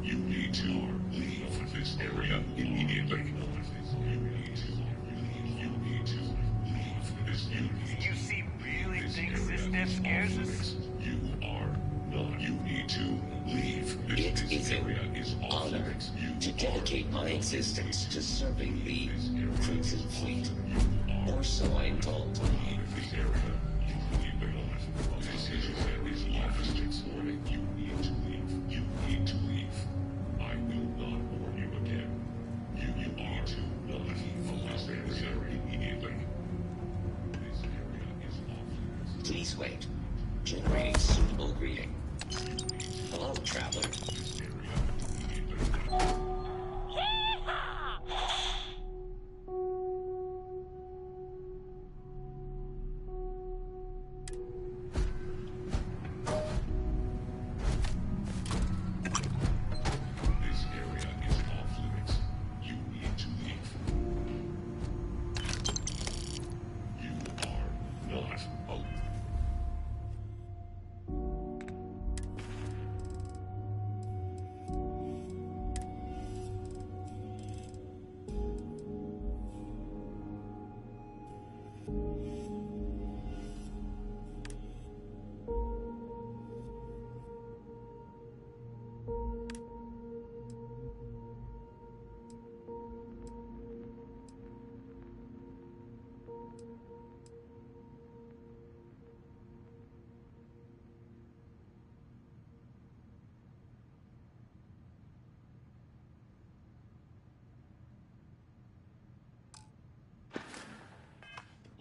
You need to leave this area immediately. You seem really thinks this stuff scares us? You are not. You need to leave. It is an honor to dedicate my existence to serving the Crimson Fleet. Or so I'm told. This area. This is office warning. You need to leave. You need to leave. I will not warn you again. You need to not leave this area immediately. This area is off. Please wait. Generating suitable greeting. Hello, traveler.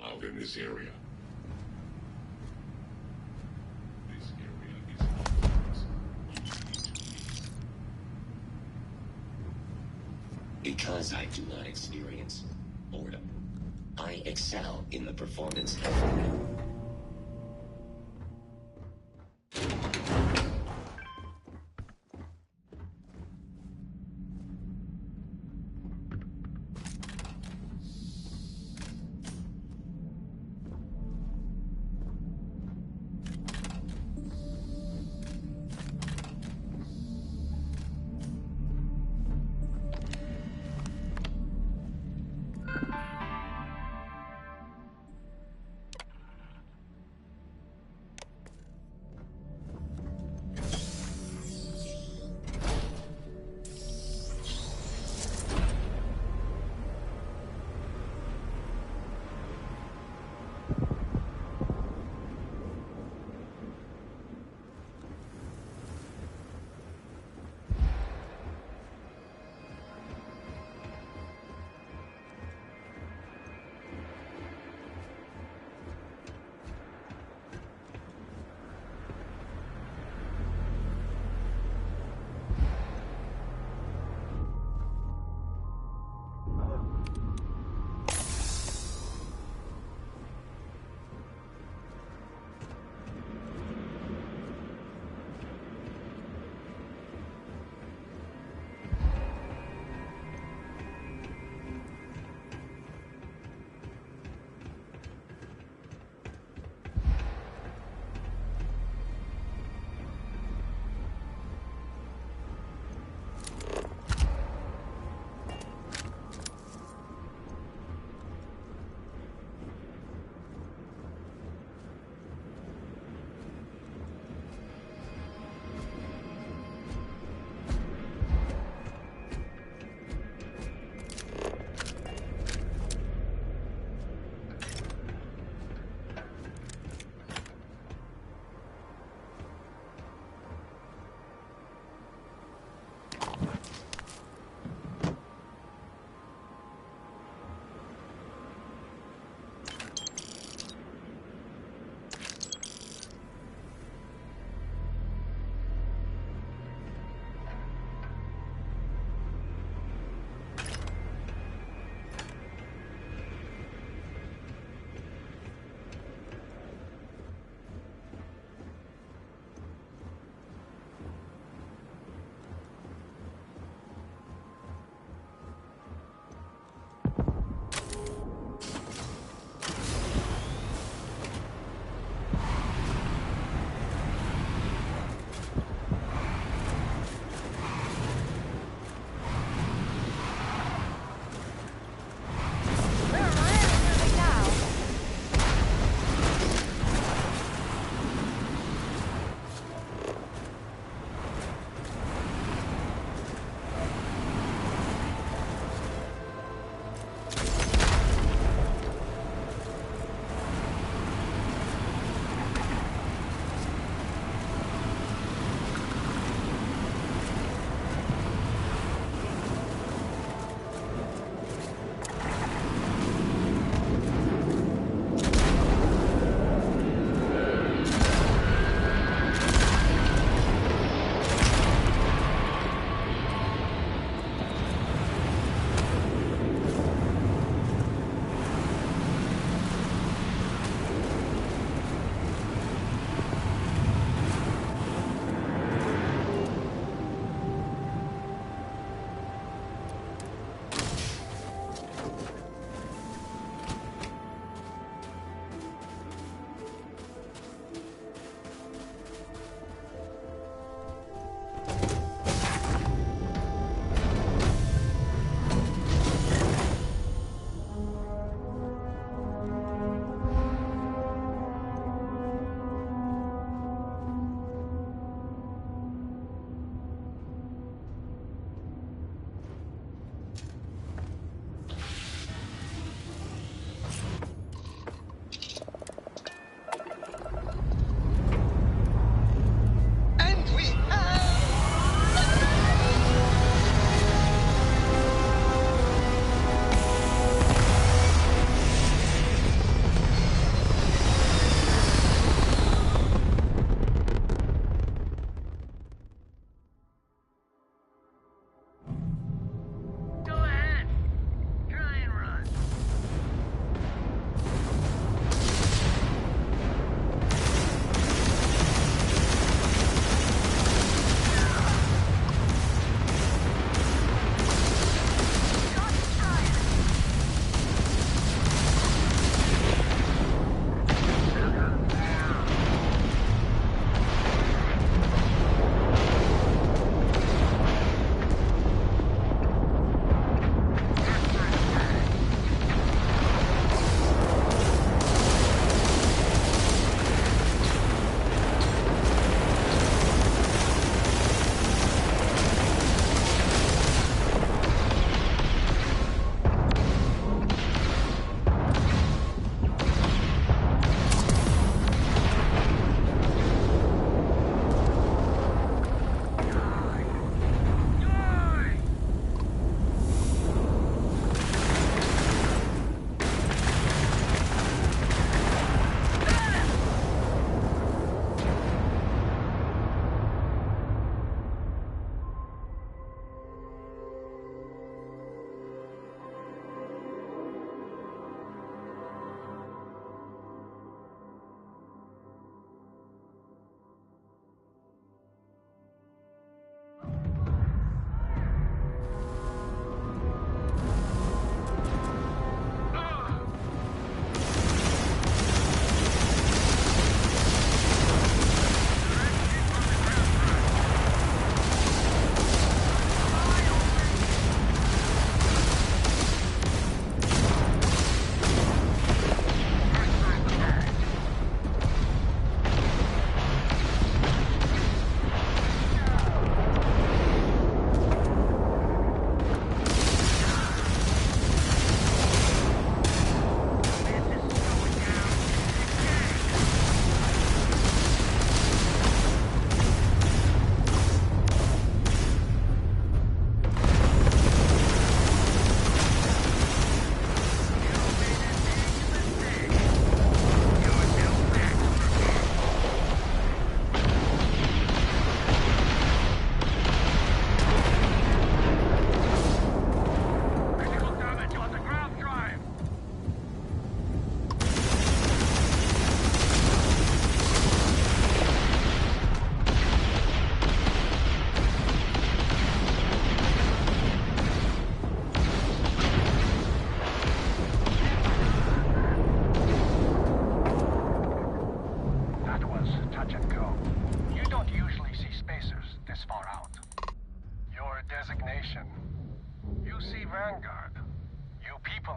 Out in this area. This area is Because I do not experience boredom, I excel in the performance of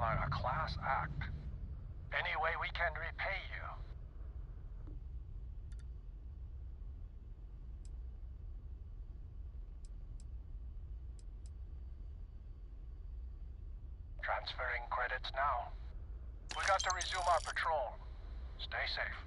like a class act. Any way we can repay you? Transferring credits now. We got to resume our patrol. Stay safe.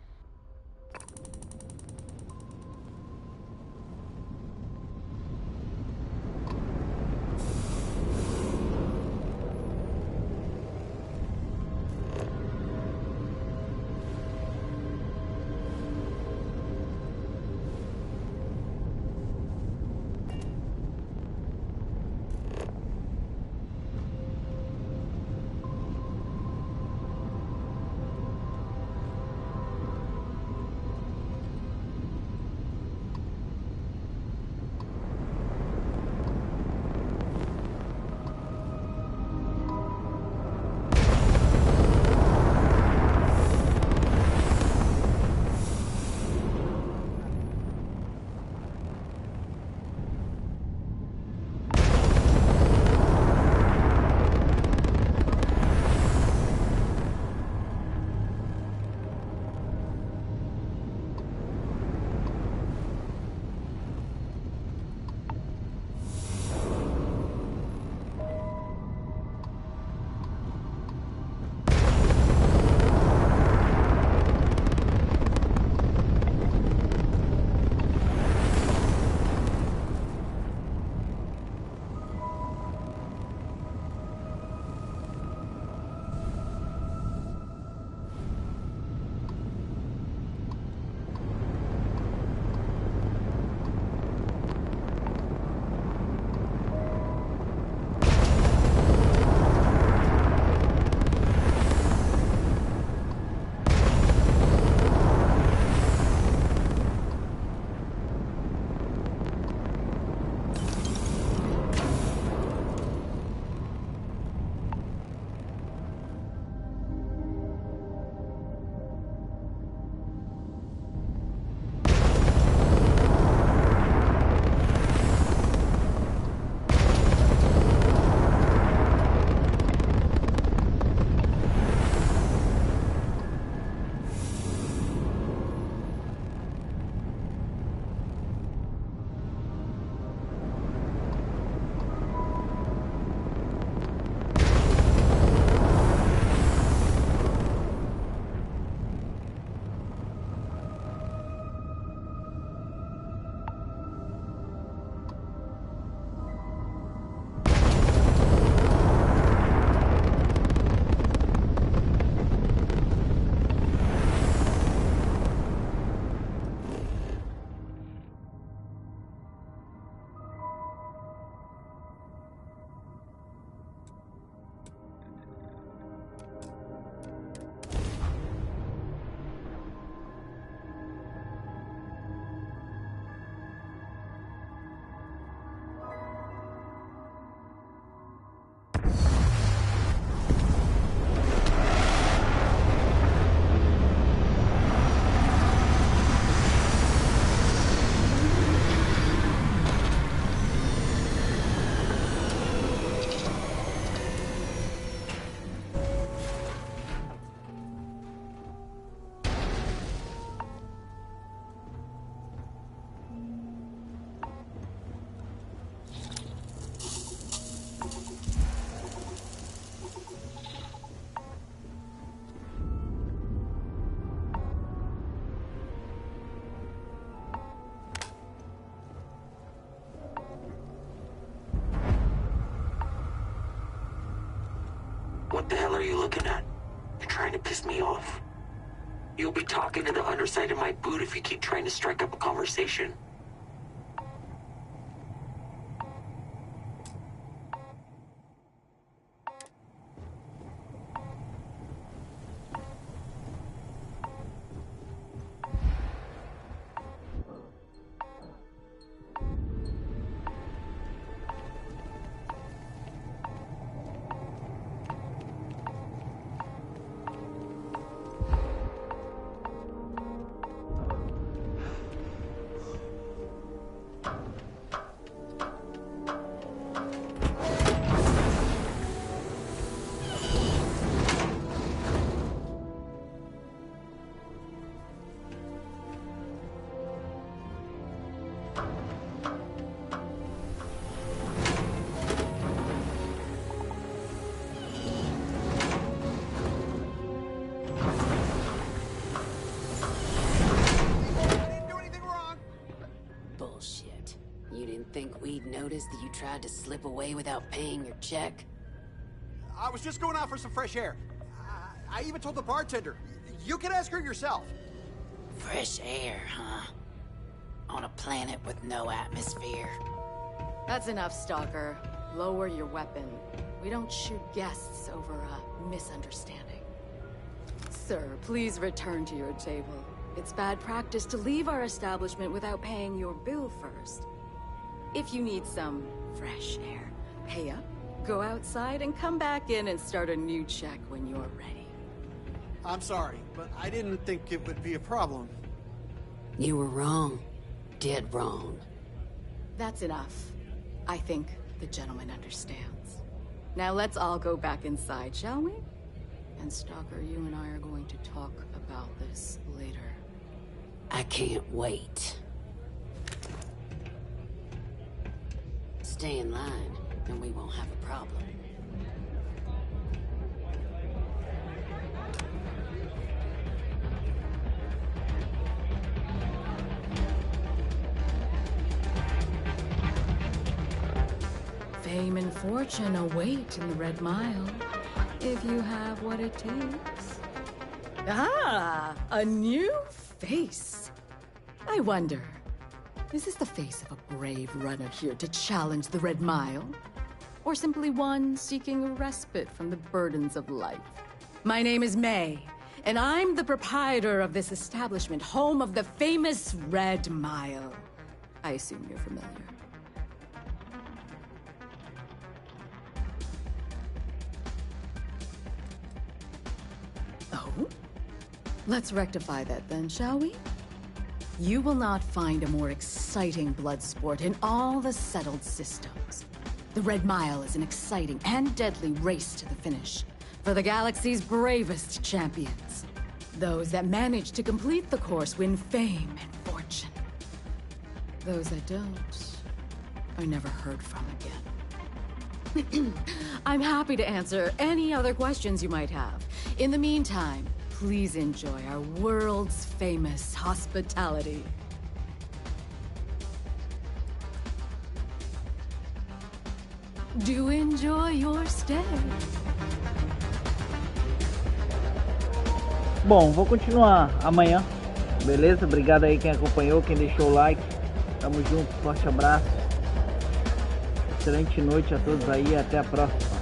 What the hell are you looking at? You're trying to piss me off. You'll be talking to the underside of my boot if you keep trying to strike up a conversation. notice that you tried to slip away without paying your check? I was just going out for some fresh air. I even told the bartender. You can ask her yourself. Fresh air, huh? On a planet with no atmosphere. That's enough, Stalker. Lower your weapon. We don't shoot guests over a misunderstanding. Sir, please return to your table. It's bad practice to leave our establishment without paying your bill first. If you need some fresh air, pay up, go outside, and come back in and start a new check when you're ready. I'm sorry, but I didn't think it would be a problem. You were wrong. Dead wrong. That's enough. I think the gentleman understands. Now let's all go back inside, shall we? And Stalker, you and I are going to talk about this later. I can't wait. Stay in line, and we won't have a problem. Fame and fortune await in the Red Mile, if you have what it takes. Ah, a new face. I wonder, is this the face of a brave runner here to challenge the Red Mile? Or simply one seeking a respite from the burdens of life? My name is May, and I'm the proprietor of this establishment, home of the famous Red Mile. I assume you're familiar. Oh? Let's rectify that then, shall we? You will not find a more exciting blood sport in all the settled systems. The Red Mile is an exciting and deadly race to the finish for the galaxy's bravest champions. Those that manage to complete the course win fame and fortune. Those that don't are never heard from again. I'm happy to answer any other questions you might have. In the meantime, please enjoy our world's famous hospitality. Do enjoy your stay. Bom, vou continuar amanhã. Beleza? Obrigado aí quem acompanhou, quem deixou o like. Tamo junto, forte abraço. Excelente noite a todos aí e até a próxima.